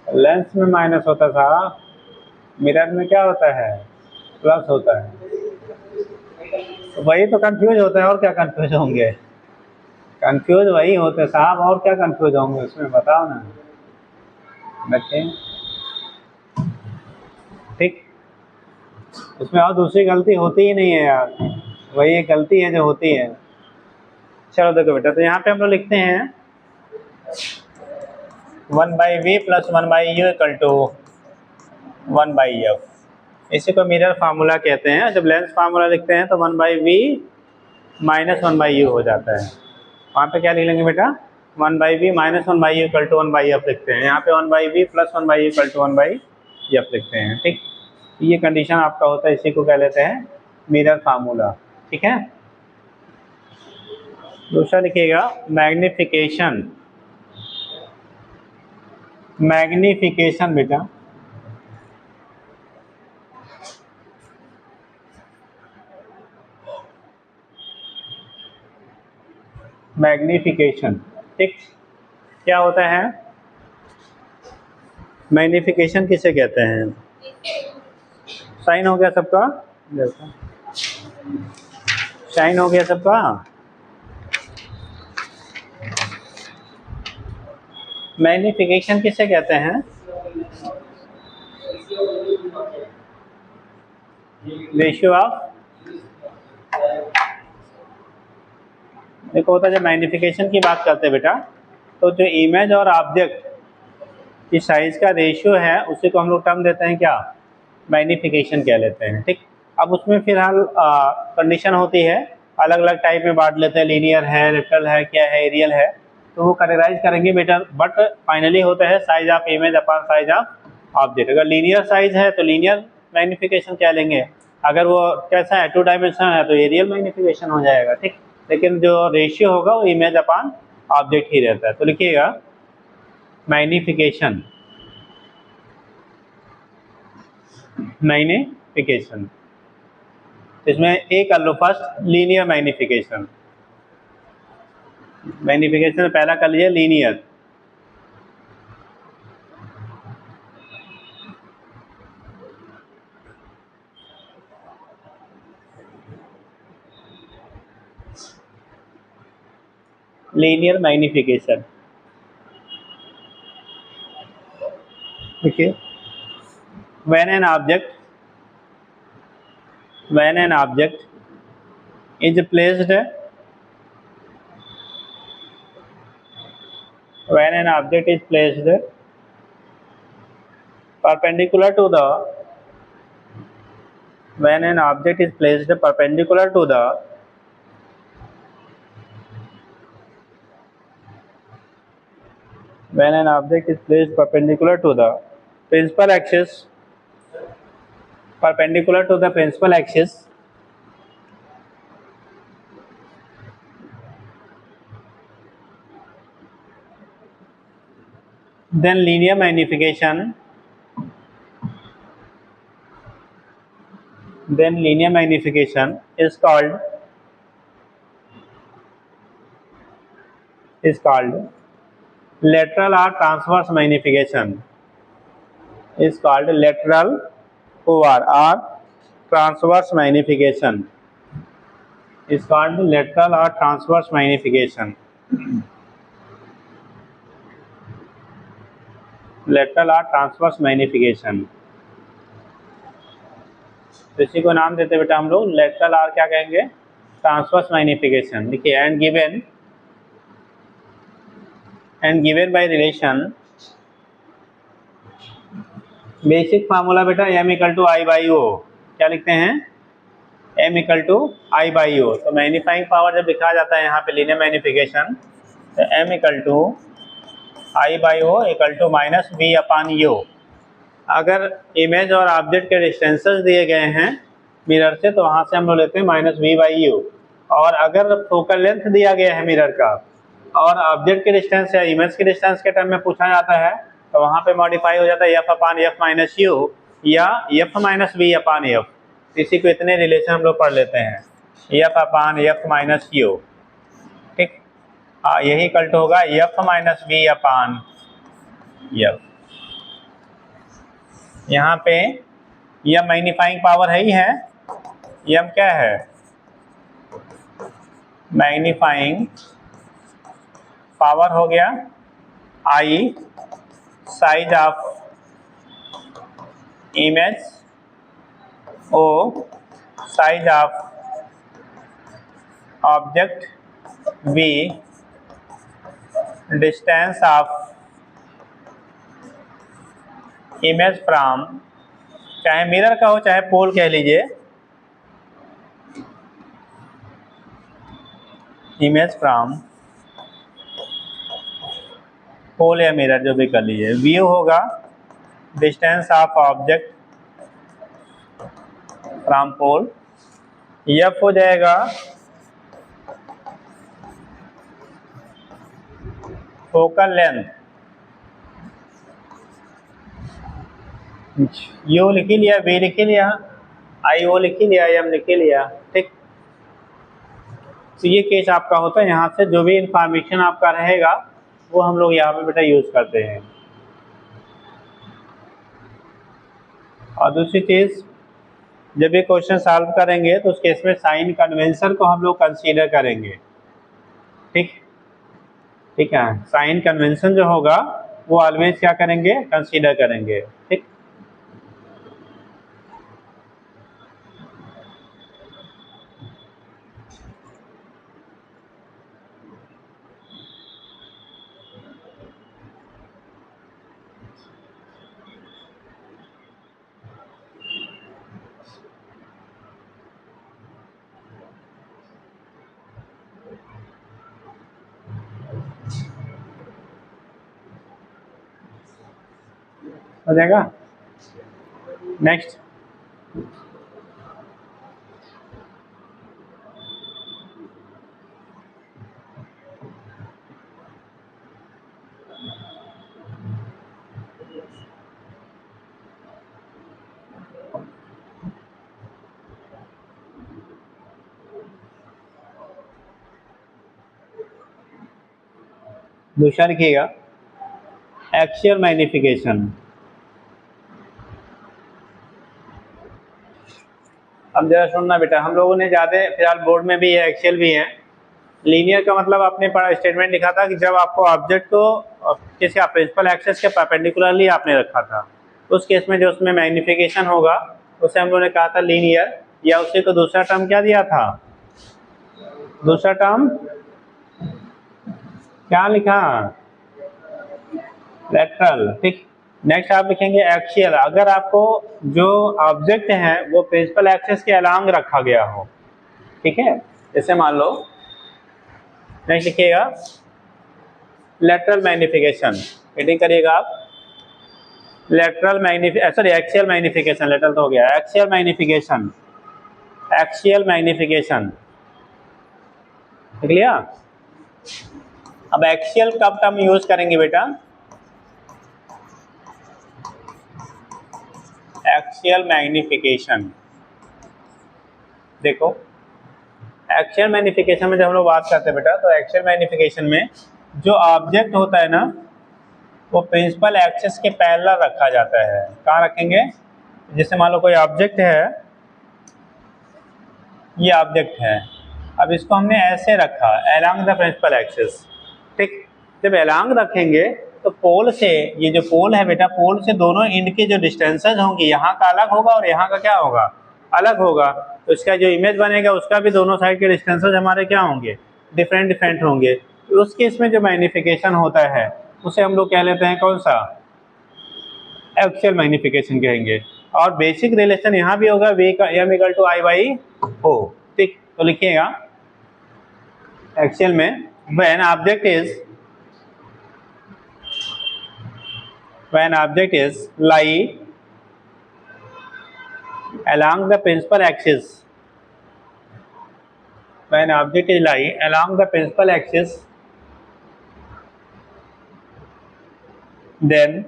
लेंस में माइनस होता था, मिरर में क्या होता है? प्लस होता है। तो वही तो कंफ्यूज होता है, और क्या कंफ्यूज होंगे? कंफ्यूज वही होते साहब, और क्या कंफ्यूज होंगे उसमें, बताओ ना बच्चे। ठीक, उसमें और दूसरी गलती होती ही नहीं है यार, वही एक गलती है जो होती है। चलो देखो बेटा, तो यहाँ पे हम लोग लिखते हैं 1/v plus 1/u equal to 1/f, इसी को मिरर फार्मूला कहते हैं। जब लेंस फार्मूला लिखते हैं तो 1/v माइनस 1/u हो जाता है। वहाँ पे क्या लिख लेंगे बेटा? 1/v minus 1/u equal to 1/f लिखते हैं। यहाँ पे 1/v plus 1/u equal to 1/f लिखते हैं। ठीक, ये कंडीशन आपका होता है, इसी को क्या लेते हैं? Mirror formula. ठीक है, दूसरा लिखिएगा मैग्निफिकेशन। मैग्निफिकेशन बेटा, मैग्निफिकेशन। ठीक, क्या होता है मैग्निफिकेशन? किसे कहते हैं? साइन हो गया सबका? साइन हो गया सबका? मैग्निफिकेशन किसे कहते हैं? रेशियो ऑफ, देखो होता है जब मैग्निफिकेशन की बात करते हैं बेटा, तो जो इमेज और ऑब्जेक्ट की साइज का रेशियो है उसी को हम लोग टर्म देते हैं क्या? मैग्निफिकेशन कह लेते हैं। ठीक, अब उसमें फिलहाल कंडीशन होती है, अलग अलग टाइप में बांट लेते हैं, लीनियर है, रेक्टल है, क्या है, एरियल है, तो वो कैटेगराइज करेंगे बेटा। बट फाइनली होता है size of image upon size of object. अगर लीनियर साइज है तो लीनियर मैग्निफिकेशन कह लेंगे, अगर वो कैसा है 2 डायमेंशनल है तो एरियल मैग्निफिकेशन हो जाएगा। ठीक, लेकिन जो रेशियो होगा वो इमेज अपॉन ऑब्जेक्ट ही रहता है। तो लिखिएगा मैग्निफिकेशन, मैग्निफिकेशन, इसमें एक कर लो फर्स्ट लीनियर मैग्निफिकेशन। मैग्निफिकेशन पहला कर लीजिए लीनियर। लीनियर मैग्निफिकेशन, देखिए, when an object when an object is placed perpendicular to the when an object is placed perpendicular to the when an object is placed perpendicular to the principal axis then linear magnification is called lateral or transverse magnification. Is called lateral or transverse magnification. Is called lateral or transverse magnification. Lateral or transverse magnification. तो इसी को नाम देते बेटा हम लोग lateral और क्या कहेंगे, ट्रांसवर्स मैग्निफिकेशन. देखिए and given by relation basic formula बेटा m equal to I by O. क्या लिखते हैं, m equal to I by O. तो मैग्नीफाइंग पावर जब लिखा जाता है यहाँ पे लीनियर मैग्निफिकेशन, तो m equal to I by O equal to minus V upon U. अगर इमेज और ऑब्जेक्ट के डिस्टेंसेस दिए गए हैं मिरर से, तो वहाँ से हम लोग लेते हैं माइनस वी बाई यू. और अगर फोकल लेंथ दिया गया है मिरर का और ऑब्जेक्ट के डिस्टेंस या इमेज के डिस्टेंस के टर्म में पूछा जाता है, तो वहाँ पे मॉडिफाई हो जाता है F upon F minus U या F minus V upon F. इसी को इतने रिलेशन हम लोग पढ़ लेते हैं, F upon F minus U. ठीक, यही कल्ट होगा F minus V upon F. यहाँ पे यह मैग्नीफाइंग पावर है ही है, यम क्या है, मैग्नीफाइंग पावर हो गया, I size of image, O size of object, V distance of image from, चाहे मिरर का हो चाहे पोल कह लीजिए, इमेज फ्रॉम पोल या मिरर जो भी कर लीजिए. व्यू होगा distance of object from pole. F हो जाएगा फोकल लेंथ, यू लिख लिया, वी लिख लिया, आई ओ लिख लिया, एम लिख लिया. ठीक, तो ये केस आपका होता है. यहाँ से जो भी इंफॉर्मेशन आपका रहेगा वो हम लोग यहाँ पे बेटा यूज करते हैं. और दूसरी चीज, जब ये क्वेश्चन सॉल्व करेंगे तो उस केस में साइन कन्वेंशन को हम लोग कंसीडर करेंगे. ठीक है, साइन कन्वेंशन जो होगा वो ऑलवेज क्या करेंगे, कंसीडर करेंगे. ठीक, हो जाएगा. नेक्स्ट, दूसरा लिखिएगा एक्सियल मैग्निफिकेशन. अब जरा सुनना बेटा, हम लोगों ने ज़्यादा फिलहाल बोर्ड में भी है, एक्सेल भी है. लीनियर का मतलब आपने पढ़ा, स्टेटमेंट लिखा था कि जब आपको ऑब्जेक्ट को किसी प्रिंसिपल एक्सिस के परपेंडिकुलरली आपने रखा था, उस केस में जो उसमें मैग्निफिकेशन होगा उसे हम लोगों ने कहा था लीनियर. या उसी को दूसरा टर्म क्या दिया था, दूसरा टर्म क्या लिखा, लेटरल। ठीक, नेक्स्ट आप लिखेंगे एक्सियल, अगर आपको जो ऑब्जेक्ट है वो प्रिंसिपल एक्सिस के अलोंग रखा गया हो, ठीक है। जैसे मान लो नेक्स्ट लिखिएगा लेटरल मैग्निफिकेशन, रीडिंग करिएगा आप, lateral sorry axial magnification, lateral तो हो गया, एक्सियल मैग्निफिकेशन, एक्सियल मैग्निफिकेशन लिख लिया। अब एक्सियल कब टर्म यूज करेंगे बेटा, एक्सियल मैग्निफिकेशन, देखो एक्सियल मैग्निफिकेशन में जब हम लोग बात करते हैं बेटा, तो एक्सियल मैग्निफिकेशन में जो ऑब्जेक्ट होता है ना वो प्रिंसिपल एक्सिस के पैरेलल रखा जाता है। कहाँ रखेंगे, जैसे मान लो कोई ऑब्जेक्ट है, ये ऑब्जेक्ट है, अब इसको हमने ऐसे रखा अलोंग द प्रिंसिपल एक्सिस, ठीक। जब अलोंग रखेंगे तो पोल से, ये जो पोल है बेटा, पोल से दोनों एंड के जो डिस्टेंसेज होंगे, यहाँ का अलग होगा और यहाँ का क्या होगा, अलग होगा, तो इसका जो इमेज बनेगा उसका भी दोनों साइड के डिस्टेंसेज हमारे क्या होंगे, डिफरेंट डिफरेंट होंगे। तो उस केस में जो मैग्निफिकेशन होता है उसे हम लोग कह लेते हैं कौन सा, एक्सियल मैग्निफिकेशन कहेंगे। और बेसिक रिलेशन यहाँ भी होगा, v का m equal to I by O, ठीक। तो लिखिएगा एक्सियल में when object is lie along the principal axis, when object is lie along the principal axis, then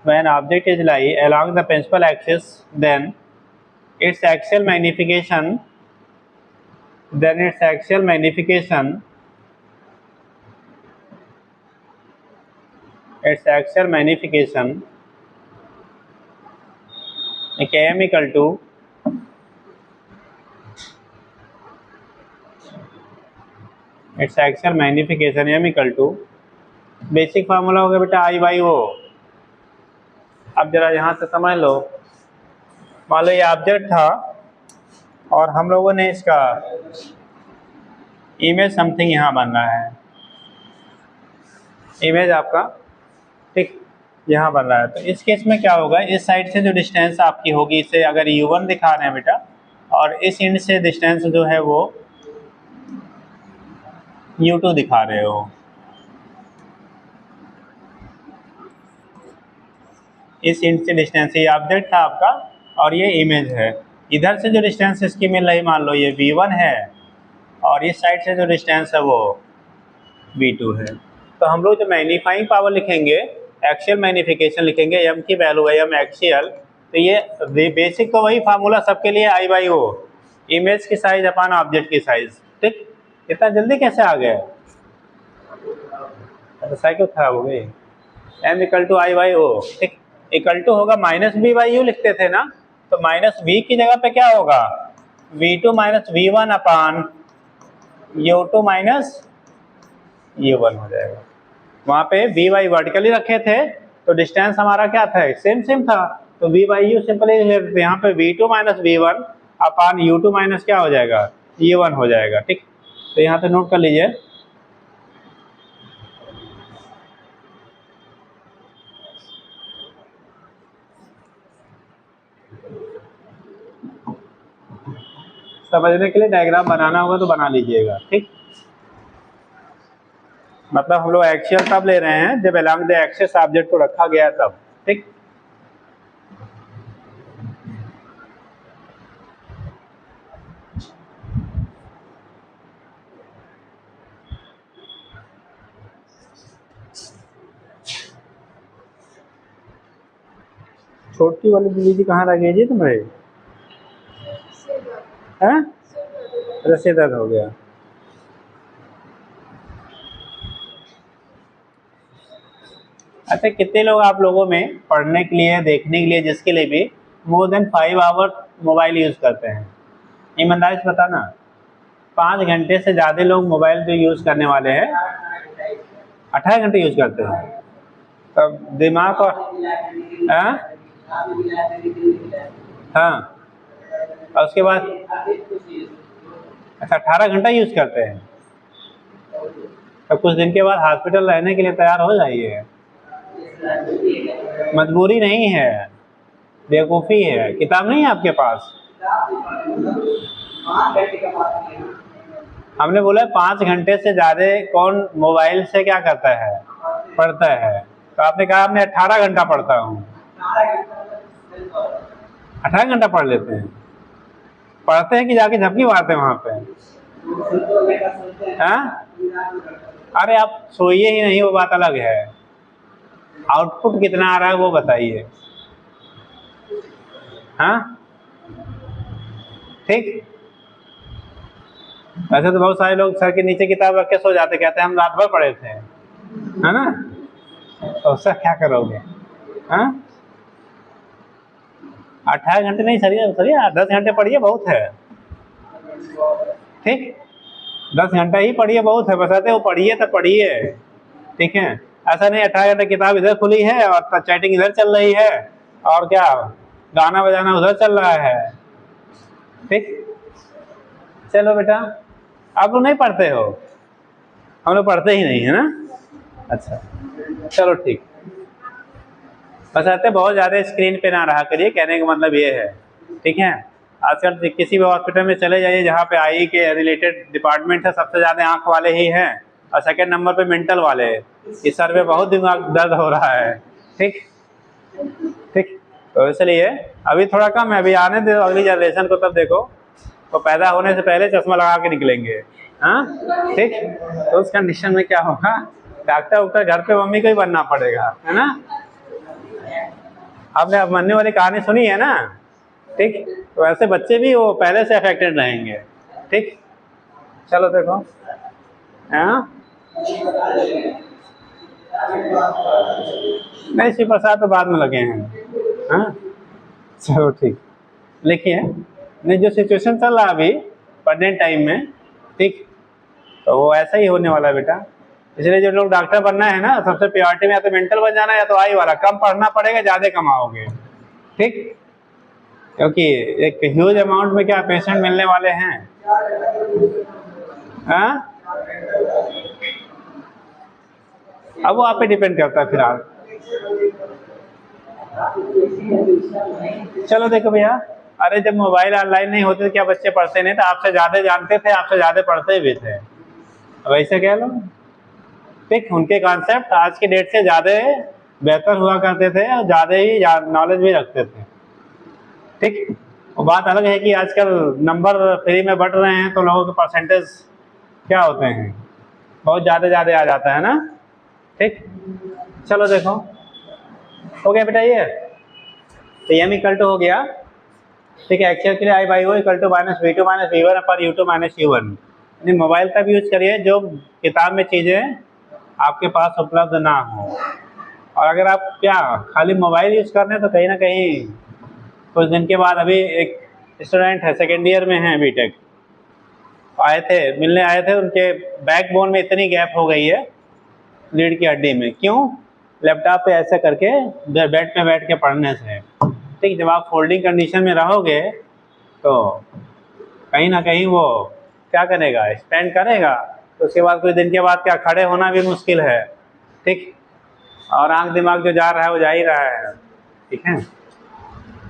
when object is lie along the principal axis, then its axial magnification, then its axial magnification, its axial magnification m equal to its axial magnification m equal to, basic formula होगा बेटा आई by ओ। अब जरा यहाँ से समझ लो, मान लो ये object था और हम लोगों ने इसका इमेज समथिंग यहाँ बन रहा है, इमेज आपका, ठीक, यहाँ बन रहा है। तो इस केस में क्या होगा, इस साइड से जो डिस्टेंस आपकी होगी, इसे अगर u1 दिखा रहे हैं बेटा, और इस एंड से डिस्टेंस जो है वो u2 दिखा रहे हो, इस एंड से डिस्टेंस, ये ऑब्जेक्ट था आपका और ये इमेज है, इधर से जो डिस्टेंस इसकी मिल रही, मान लो ये v1 है और इस साइड से जो डिस्टेंस है वो v2 है। तो हम लोग जो मैग्नीफाइंग पावर लिखेंगे, एक्सियल मैग्निफिकेशन लिखेंगे, m की वैल्यू है m एक्सियल, तो ये बेसिक तो वही फार्मूला सबके लिए आई बाई ओ, इमेज की साइज अपान ऑब्जेक्ट की साइज, ठीक। इतना जल्दी कैसे आ गए, तो साइकिल खराब हो गई, m equal to I by O, ठीक। इक्वल टू होगा माइनस बी बाई यू लिखते थे ना, तो माइनस वी की जगह पे क्या होगा, v2 माइनस v1 अपान u2 माइनस u1 हो जाएगा। वहाँ पे वी बाई वर्टिकली रखे थे तो डिस्टेंस हमारा क्या था, सेम सेम था, तो वी बाई यू सिंपली यहाँ पे v2 माइनस v1 अपान u2 माइनस क्या हो जाएगा, u1 हो जाएगा, ठीक। तो यहाँ पे नोट कर लीजिए, समझने के लिए डायग्राम बनाना होगा तो बना लीजिएगा, ठीक। मतलब हम लोग एक्सियल तब ले रहे हैं जब अलोंग द एक्सिस ऑब्जेक्ट को रखा गया तब, ठीक। छोटी वाली बिल्ली जी कहाँ लगी जी तुम्हारे, हैं, रस्सी दर्द हो गया। अच्छा, कितने लोग आप लोगों में पढ़ने के लिए, देखने के लिए, जिसके लिए भी more than 5 hour mobile use करते हैं, ईमानदारी से बताना, 5 घंटे से ज़्यादा लोग मोबाइल जो यूज़ करने वाले हैं, 18 घंटे यूज़ करते हैं, तब दिमाग और हाँ हाँ, और उसके बाद अच्छा 18 घंटा यूज़ करते हैं, तब कुछ दिन के बाद हॉस्पिटल रहने के लिए तैयार हो जाइए। मजबूरी नहीं है, बेवकूफ़ी है। किताब नहीं है आपके पास? हमने बोला 5 घंटे से ज़्यादा कौन मोबाइल से क्या करता है, पढ़ता है। तो आपने कहा मैं 18 घंटा पढ़ता हूँ। 18 घंटा पढ़ लेते हैं? पढ़ते हैं कि जाके झपकी मारते हैं वहाँ पे? हाँ? अरे आप सोइए ही नहीं, वो बात अलग है। आउटपुट कितना आ रहा है वो बताइए। हाँ ठीक। वैसे तो बहुत सारे लोग सर के नीचे किताब रख के सो जाते, कहते हैं हम रात भर पढ़े थे, है ना? तो उससे क्या करोगे? हाँ 18 घंटे नहीं सर, 10 घंटे पढ़िए बहुत है। ठीक 10 घंटा ही पढ़िए बहुत है, बताते वो पढ़िए तो पढ़िए। ठीक है, ऐसा नहीं 18 घंटे किताब इधर खुली है और चैटिंग इधर चल रही है और क्या गाना बजाना उधर चल रहा है। ठीक चलो बेटा, आप लोग नहीं पढ़ते हो? हम लोग पढ़ते ही नहीं है ना। अच्छा चलो ठीक। बस बहुत ज़्यादा स्क्रीन पे ना रहा करिए, कहने का मतलब ये है। ठीक है, आजकल किसी भी हॉस्पिटल में चले जाइए जहाँ पे आई के रिलेटेड डिपार्टमेंट है, सबसे ज़्यादा आँख वाले ही हैं और सेकंड नंबर पे मेंटल वाले। इस सर में बहुत दिमाग दर्द हो रहा है। ठीक ठीक, तो इसलिए अभी थोड़ा कम है, अभी आने दो अगली जनरेशन को, तब देखो तो पैदा होने से पहले चश्मा लगा के निकलेंगे। हाँ ठीक, तो उस कंडीशन में क्या होगा, डॉक्टर वॉक्टर घर पे मम्मी को ही बनना पड़ेगा, है ना? आपने अब मरने वाली कहानी सुनी है ना। ठीक, तो ऐसे बच्चे भी वो पहले से अफेक्टेड रहेंगे। ठीक चलो देखो, हाँ नहीं शिव प्रसाद तो बाद में लगे हैं। हाँ चलो ठीक, लिखिए नहीं जो सिचुएशन चल रहा है अभी प्रेजेंट टाइम में, ठीक, तो वो ऐसा ही होने वाला है बेटा। इसलिए जो लोग डॉक्टर बनना है ना, सबसे प्रायोरिटी में या तो मेंटल बन जाना है या तो आई वाला, कम पढ़ना पड़ेगा ज़्यादा कमाओगे। ठीक, क्योंकि एक ह्यूज अमाउंट में क्या पेशेंट मिलने वाले हैं। हाँ अब वो आप पे डिपेंड करता है फिलहाल। चलो देखो भैया, अरे जब मोबाइल ऑनलाइन नहीं होते तो क्या बच्चे पढ़ते नहीं थे? आपसे ज़्यादा जानते थे, आपसे ज़्यादा पढ़ते भी थे, अब ऐसे कह लो। ठीक, उनके कॉन्सेप्ट आज की डेट से ज़्यादा बेहतर हुआ करते थे और ज़्यादा ही नॉलेज भी रखते थे। ठीक, वो बात अलग है कि आजकल नंबर फ्री में बढ़ रहे हैं तो लोगों के परसेंटेज क्या होते हैं, बहुत ज़्यादा आ जाता है ना। ठीक चलो देखो, हो गया बेटा ये, तो एम इक्वल टू हो गया। ठीक है, एक्चुअल के लिए I by O equal to minus V two minus V one पर U two minus U one. यानी मोबाइल का भी यूज करिए जो किताब में चीज़ें आपके पास उपलब्ध ना हो। और अगर आप क्या खाली मोबाइल यूज़ कर रहे हैं तो कहीं ना कहीं कुछ दिन के बाद, अभी एक स्टूडेंट है सेकेंड ईयर में है बीटेक, आए थे मिलने आए थे, उनके बैकबोन में इतनी गैप हो गई है रीढ़ की हड्डी में। क्यों? लैपटॉप पे ऐसे करके बेड पे बैठ के पढ़ने से। ठीक, जब आप फोल्डिंग कंडीशन में रहोगे तो कहीं ना कहीं वो क्या करेगा, स्टैंड करेगा, तो उसके बाद कुछ दिन के बाद क्या खड़े होना भी मुश्किल है। ठीक, और आंख दिमाग जो जा रहा है वो जा ही रहा है। ठीक है,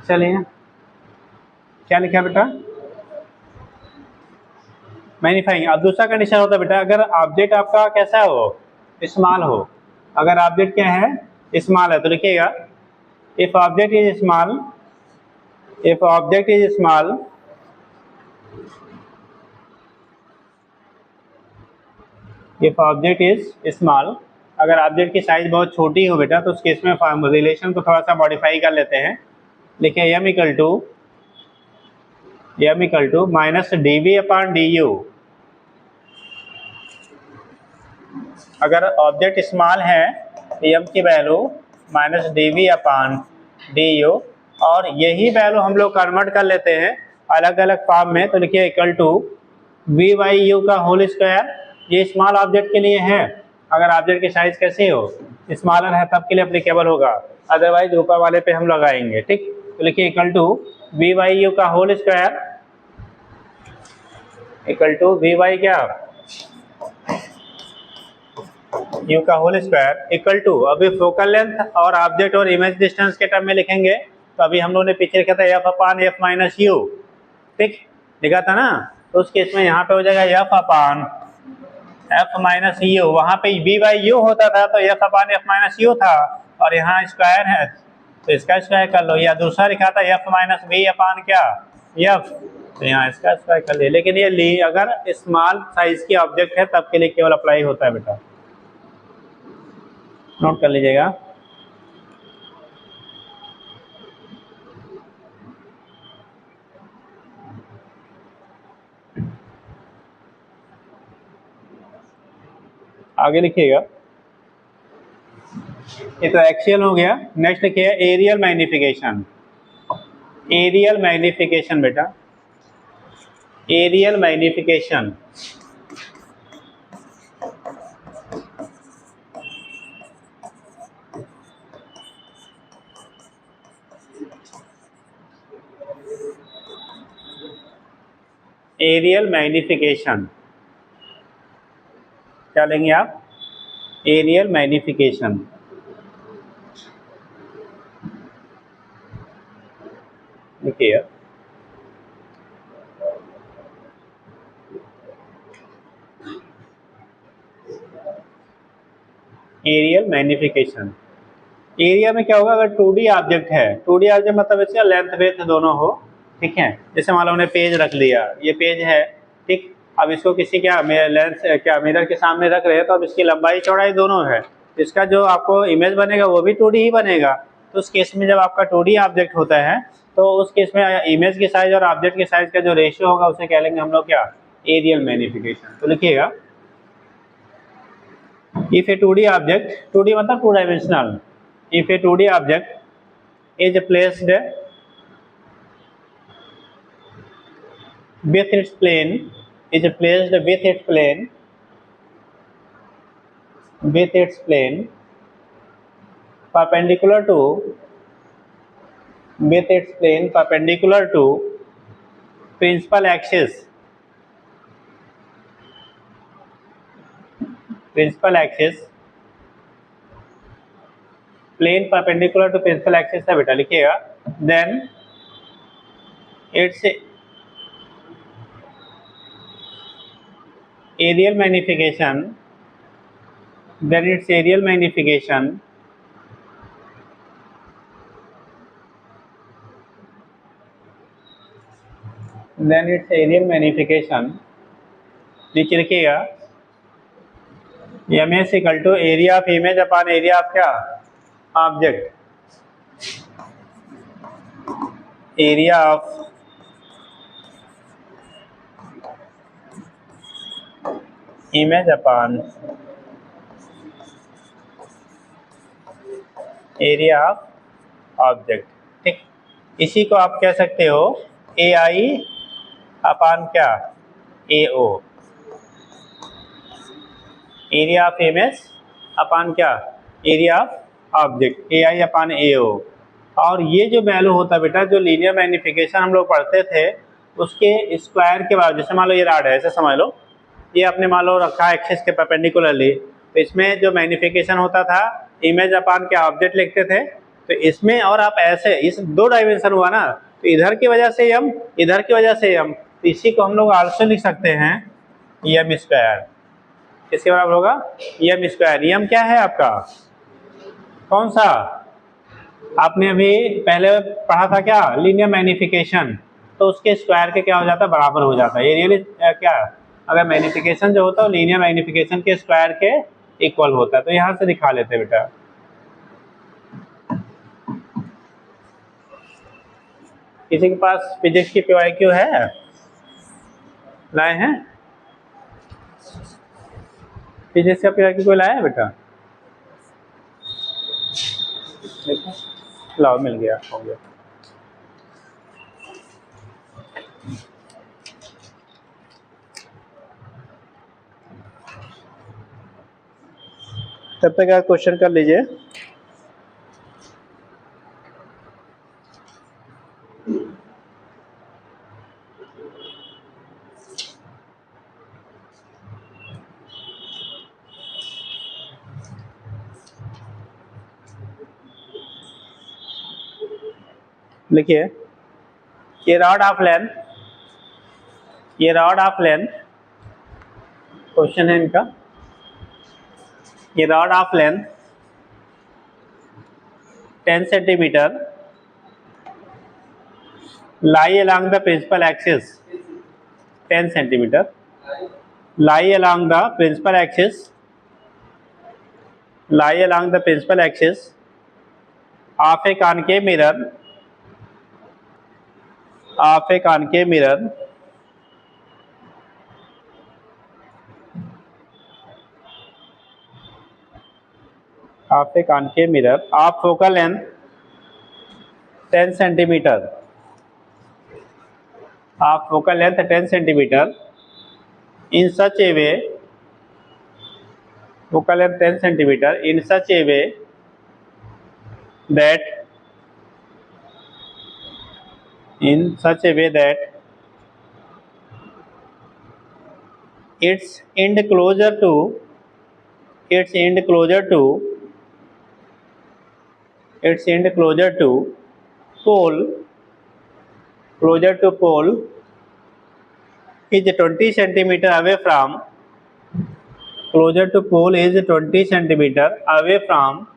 चलिए क्या लिखा बेटा, मैग्नीफाइंग। अब दूसरा कंडीशन होता है बेटा, अगर ऑब्जेक्ट आपका कैसा हो, स्मॉल हो। अगर ऑब्जेक्ट क्या है, स्मॉल है, तो लिखिएगा if object is small, if object is small, if object is small, अगर ऑब्जेक्ट की साइज बहुत छोटी हो बेटा तो उस केस में रिलेशन को थोड़ा सा मॉडिफाई कर लेते हैं। लिखिए m equal to minus dv upon du। अगर ऑब्जेक्ट स्मॉल है तो m की value minus dv upon du, और यही वैल्यू हम लोग कन्वर्ट कर लेते हैं अलग अलग फॉर्म में, तो लिखिए equal to v by U का होल स्क्वायर। ये स्मॉल ऑब्जेक्ट के लिए है, अगर ऑब्जेक्ट की साइज कैसी हो, स्मॉलर है तब के लिए एप्लीकेबल होगा, अदरवाइज ऊपर वाले पे हम लगाएंगे। ठीक, तो लिखिए equal to V Y U का whole square, equal to V Y क्या यू का होल स्क्वायर इक्वल टू, अभी फोकल लेंथ और ऑब्जेक्ट और इमेज डिस्टेंस के टर्म में लिखेंगे। तो अभी हम लोगों ने पीछे लिखा था F upon F minus U, ठीक लिखा था ना, तो उस केस में यहाँ पे हो जाएगा F upon F minus you, वहाँ पे बी बाई यू होता था तो F upon F minus you था, और यहाँ स्क्वायर है तो इसका स्क्वायर कर लो, या दूसरा लिखा था एफ माइनस बी अपान क्या एफ, तो यहाँ इसका स्क्वायर कर लिया। लेकिन ये ली अगर स्मॉल साइज की ऑब्जेक्ट है तब के लिए केवल अप्लाई होता है बेटा, नोट कर लीजिएगा। आगे लिखिएगा, ये तो एक्सियल हो गया। नेक्स्ट लिखिए एरियल मैग्निफिकेशन, एरियल मैग्निफिकेशन बेटा, एरियल मैग्निफिकेशन। एरियल मैग्निफिकेशन क्या लेंगे आप, एरियल मैग्निफिकेशन। देखिए एरियल मैग्निफिकेशन, एरिया में क्या होगा, अगर 2D ऑब्जेक्ट है, 2D ऑब्जेक्ट मतलब इसका लेंथ ब्रेथ दोनों हो, ठीक है। जैसे मान लो हमने पेज रख लिया, ये पेज है, ठीक, अब इसको किसी क्या लेंस क्या मिरर के सामने रख रहे हैं, तो अब इसकी लंबाई चौड़ाई दोनों है, इसका जो आपको इमेज बनेगा वो भी 2D ही बनेगा। तो उस केस में जब आपका 2D ऑब्जेक्ट होता है तो उस केस में इमेज की साइज और ऑब्जेक्ट की साइज का जो रेशियो होगा उसे कह लेंगे हम लोग क्या, एरियल मैग्निफिकेशन। तो लिखिएगा if A 2D object, 2D मतलब 2 dimensional, if a 2D object is placed with its plane, is placed with its plane, with its plane perpendicular to, with its plane perpendicular to principal axis, principal axis, plane perpendicular to principal axis है बेटा, लिखिएगा then its aerial magnification, then its aerial magnification then its aerial magnification नीचे लिखिएगा M S equal to area of image upon area of क्या object, area of image upon area of object, ठीक। इसी को आप कह सकते हो ए आई अपॉन क्या A O, area of image upon क्या area of object, A I upon A O. और ये जो वैल्यू होता है बेटा, जो लीनियर मैग्निफिकेशन हम लोग पढ़ते थे उसके स्क्वायर के बाद, जैसे मान लो ये राड है, ऐसे समझ लो ये आपने मान लो रखा है एक्सिस के परपेंडिकुलरली, तो इसमें जो मैग्निफिकेशन होता था इमेज अपॉन क्या ऑब्जेक्ट लिखते थे, तो इसमें और आप ऐसे इस 2 डायमेंशन हुआ ना, तो इधर की वजह से एम, इधर की वजह से एम, तो इसी को हम लोग आल्सो लिख सकते हैं एम स्क्वायर। किसके बराबर होगा, एम स्क्वायर। एम क्या है आपका, कौन सा आपने अभी पहले पढ़ा था क्या, लीनियर मैग्निफिकेशन, तो उसके स्क्वायर के क्या हो जाता है, बराबर हो जाता है। ये रियली क्या, अगर मैग्निफिकेशन जो होता है लीनियर मैग्निफिकेशन के स्क्वायर के इक्वल होता है। तो यहाँ से दिखा लेते हैं बेटा, किसी के पास फिजिक्स की PYQ है, लाए हैं फिजिक्स का PYQ कोई लाया है बेटा, देखो लाओ, मिल गया, हो गया। तब तक आप क्वेश्चन कर लीजिए। लिखिए, ये रॉड ऑफ लेंथ, ये रॉड ऑफ लेंथ क्वेश्चन है इनका। ये rod of length 10 centimetre lie along the principal axis, 10 centimeter lie along the principal axis, lie along the principal axis of a concave mirror, of a concave mirror of a concave mirror of focal length 10 centimeter, of focal length 10 centimeter in such a way, focal length 10 centimeter in such a way that, in such a way that its end closer to, its end closer to, its end closer to pole, closer to pole is 20 centimeter away from, closer to pole is 20 centimeter away from,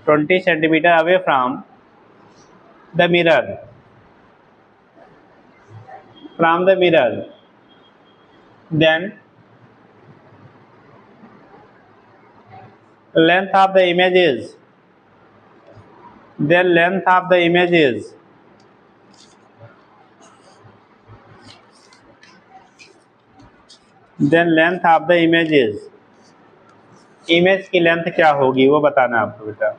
20 centimeter away from the mirror, from the mirror. Then length of the image is, then length of the image is, then length of the image is, image की length क्या होगी वो बताना है आपको बेटा।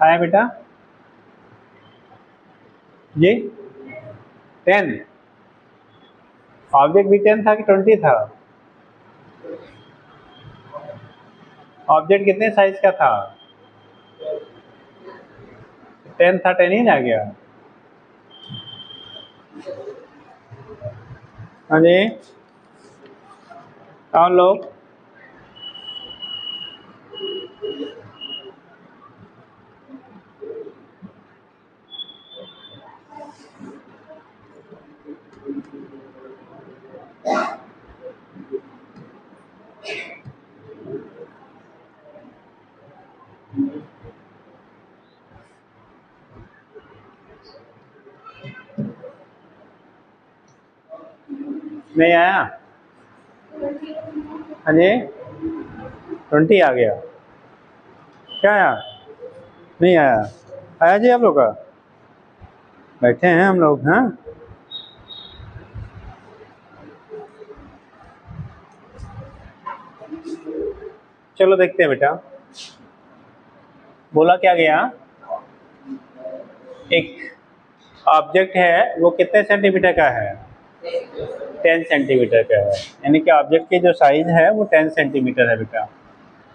आया बेटा जी 10। ऑब्जेक्ट भी 10 था कि 20 था? ऑब्जेक्ट कितने साइज का था? 10 था, 10 ही आ गया। हाँ जी कौन लोग? नहीं आया? हाँ जी 20 आ गया। क्या आया? नहीं आया? आया जी आप लोग का? बैठे हैं हम लोग। हाँ चलो देखते हैं बेटा। बोला क्या गया? एक ऑब्जेक्ट है वो कितने सेंटीमीटर का है? 10 सेंटीमीटर का है। यानी कि ऑब्जेक्ट की जो साइज है वो 10 सेंटीमीटर है बेटा।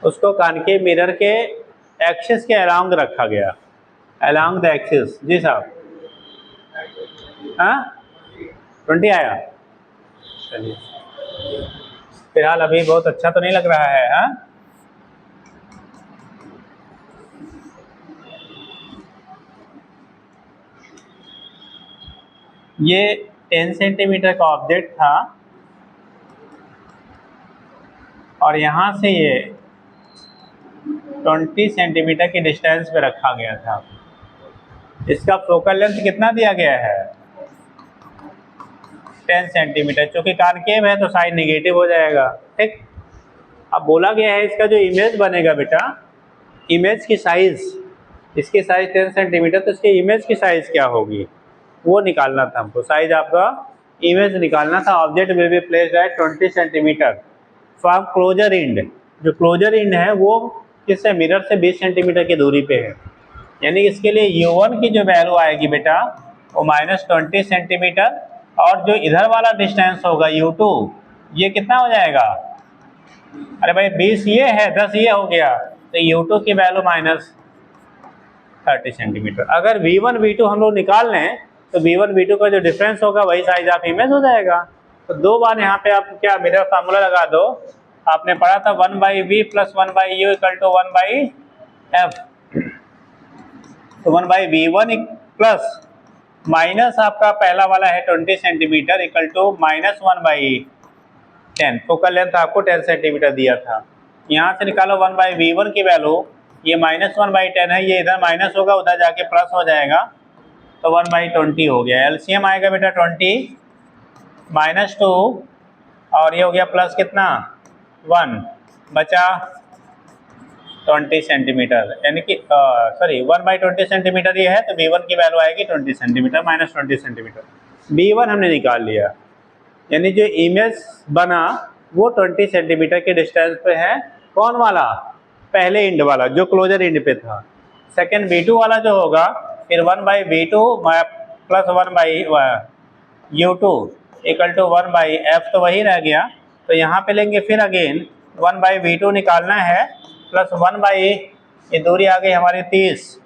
उसको कॉनकेव मिरर के एक्सिस के अलोंग रखा गया, अलोंग द एक्सिस। जी साहब हाँ 20 आया। चलिए फिलहाल अभी बहुत अच्छा तो नहीं लग रहा है। हाँ ये 10 सेंटीमीटर का ऑब्जेक्ट था और यहाँ से ये 20 सेंटीमीटर की डिस्टेंस पे रखा गया था। इसका फोकल लेंथ कितना दिया गया है? 10 सेंटीमीटर। चूँकि कॉनकेव है तो साइड निगेटिव हो जाएगा। ठीक। अब बोला गया है इसका जो इमेज बनेगा बेटा, इमेज की साइज, इसकी साइज 10 सेंटीमीटर, तो इसकी इमेज की साइज क्या होगी वो निकालना था हमको। साइज आपका इमेज निकालना था। Object will be placed at 20 centimetre from closer end. जो क्लोजर इंड है वो किससे? मिरर से 20 सेंटीमीटर की दूरी पे है। यानी इसके लिए U1 की जो वैल्यू आएगी बेटा वो -20 सेंटीमीटर, और जो इधर वाला डिस्टेंस होगा U2 ये कितना हो जाएगा? अरे भाई 20 ये है, 10 ये हो गया, तो U2 की वैल्यू -30 सेंटीमीटर। अगर V1 V2 हम लोग निकाल लें तो V1 V2 का जो डिफरेंस होगा वही साइज ऑफ इमेज हो जाएगा। तो दो बार यहाँ पे आप क्या मिरर फार्मूला लगा दो। आपने पढ़ा था 1/V + 1/U = 1/F। तो 1/V1 प्लस माइनस आपका पहला वाला है 20 centimetre equal to -1/10। Focal length आपको 10 सेंटीमीटर दिया था। यहाँ से निकालो 1/V1 की वैल्यू, ये -1/10 है, ये इधर माइनस होगा उधर जाके प्लस हो जाएगा, तो 1/20 हो गया। एलसीएम आएगा बेटा 20 -2 और ये हो गया प्लस कितना 1 बचा 20 सेंटीमीटर। यानी कि सॉरी 1/20 सेंटीमीटर ये है, तो V1 की वैल्यू आएगी 20 सेंटीमीटर -20 सेंटीमीटर। V1 हमने निकाल लिया। यानी जो इमेज बना वो 20 सेंटीमीटर के डिस्टेंस पे है। कौन वाला? पहले इंड वाला जो क्लोजर इंड पे था। सेकेंड V2 वाला जो होगा फिर 1/V2 + 1/U2 = 1/F, तो वही रह गया। तो यहाँ पे लेंगे फिर अगेन 1/V2 निकालना है प्लस 1/, ये दूरी आ गई हमारी 30,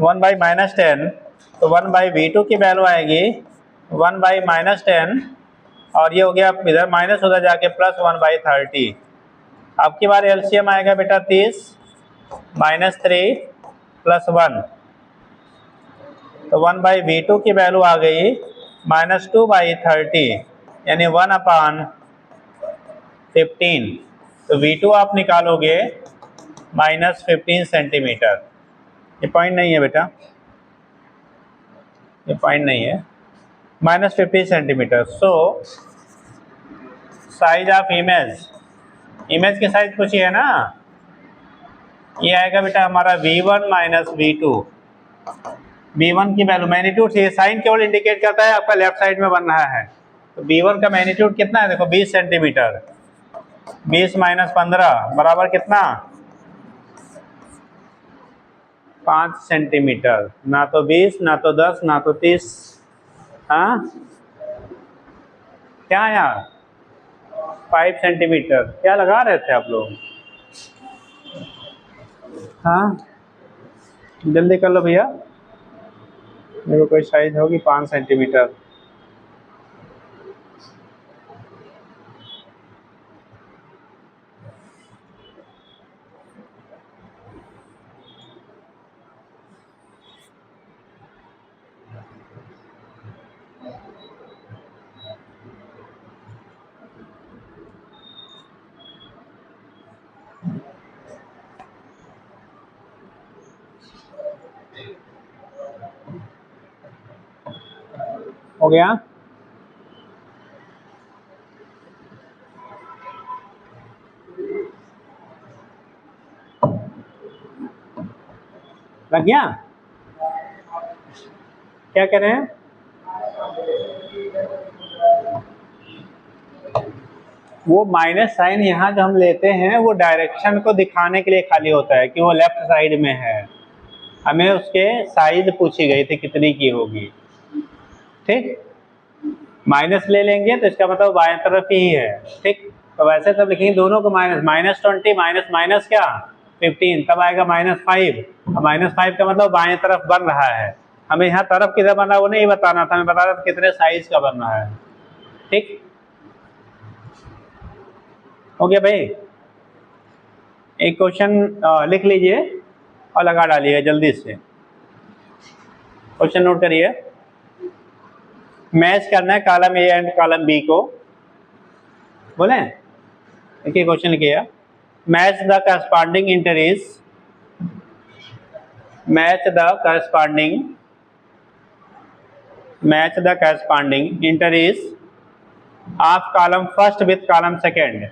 1/-10, तो 1/V2 की वैल्यू आएगी 1/-10 और ये हो गया इधर माइनस उधर जाके प्लस 1/30। आपकी बार एलसीएम आएगा बेटा 30 -3 + 1, तो 1/V2 की वैल्यू आ गई -2/30 यानी 1/15। तो V2 आप निकालोगे -15 सेंटीमीटर। ये पॉइंट नहीं है बेटा, ये पॉइंट नहीं है, -15 centimetre. So size of image, image की साइज पूछी है ना, ये आएगा बेटा हमारा V1 - V2। V1 की वैल्यू मैग्नीट्यूड से साइन केवल इंडिकेट करता है आपका लेफ्ट साइड में बन रहा है। तो V1 का मैग्नीट्यूड कितना है? देखो 20 सेंटीमीटर, 20 - 15 बराबर कितना 5 सेंटीमीटर, ना तो 20, ना तो 10, ना तो 30। हाँ क्या यार 5 सेंटीमीटर क्या लगा रहे थे आप लोग? हाँ जल्दी कर लो भैया, मेरे को कोई साइज होगी 5 सेंटीमीटर। हो गया? लग गया? क्या कह रहे हैं? वो माइनस साइन यहाँ जो हम लेते हैं वो डायरेक्शन को दिखाने के लिए खाली होता है कि वो लेफ्ट साइड में है। हमें उसके साइज पूछी गई थी कितनी की होगी, ठीक। माइनस ले लेंगे तो इसका मतलब बाएं तरफ ही है, ठीक। तो वैसे तब लिखेंगे दोनों को माइनस, -20 माइनस माइनस क्या 15, तब आएगा -5। -5 का मतलब बाएं तरफ बन रहा है। हमें यहाँ तरफ किधर बन रहा है वो नहीं बताना था, हमें बताना था कितने साइज का बन रहा है, ठीक। हो गया भाई? एक क्वेश्चन लिख लीजिए और लगा डालिएगा जल्दी से। क्वेश्चन नोट करिए, मैच करना है column A and column B को। बोले देखिए क्वेश्चन किया, match the corresponding interest, match the corresponding interest of column first with column second,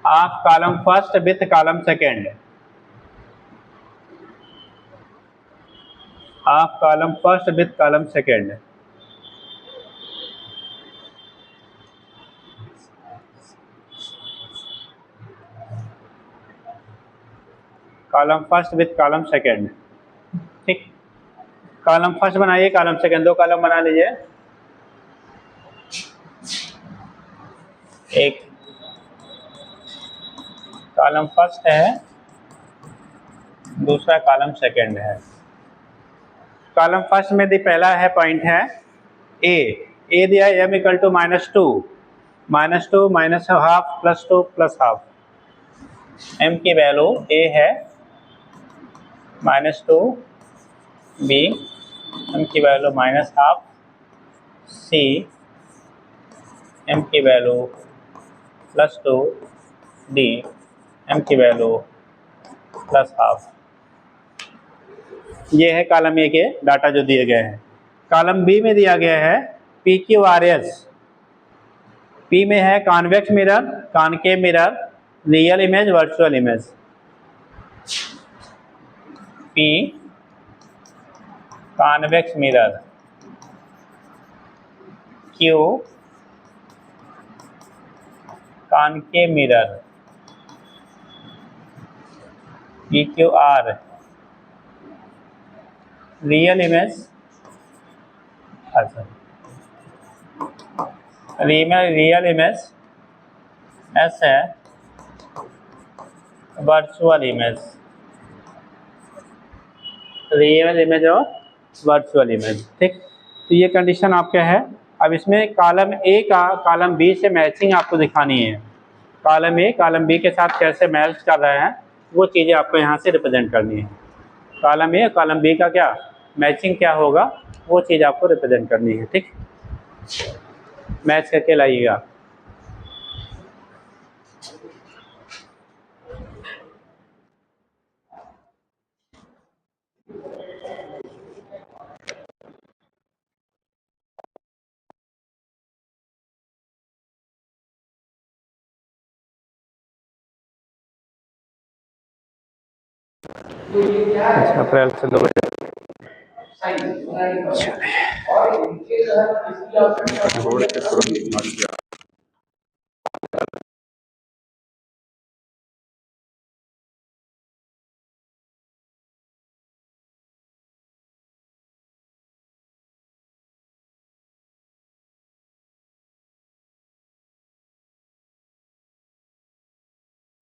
of column first with column second, of column first with column second. Column first with column second, ठीक। Column first बनाइए, column second, दो column बना लीजिए। एक column first है, दूसरा column second है। Column first में दी पहला है पॉइंट है ए दिया m equal to -2 minus half +2 +half. m की वैल्यू a है -2, b m की वैल्यू -हाफ, c m की वैल्यू +2, d m की वैल्यू +हाफ। ये है कॉलम ए के डाटा जो दिए गए हैं। कॉलम बी में दिया गया है PQRS। पी में है convex mirror, concave mirror, real image, virtual image. P convex mirror, Q concave mirror, PQR real image, अच्छा रियल इमेज, एस है वर्चुअल इमेज, रियल इमेज और वर्चुअल इमेज, ठीक। तो ये कंडीशन आपका है। अब इसमें कॉलम ए का कॉलम बी से मैचिंग आपको दिखानी है। कॉलम ए कॉलम बी के साथ कैसे मैच कर रहे हैं वो चीज़ें आपको यहाँ से रिप्रेजेंट करनी है। कॉलम ए कॉलम बी का क्या मैचिंग क्या होगा वो चीज़ आपको रिप्रेजेंट करनी है, ठीक। मैच करके लाइएगा। अच्छा अप्रैल से 2 बजे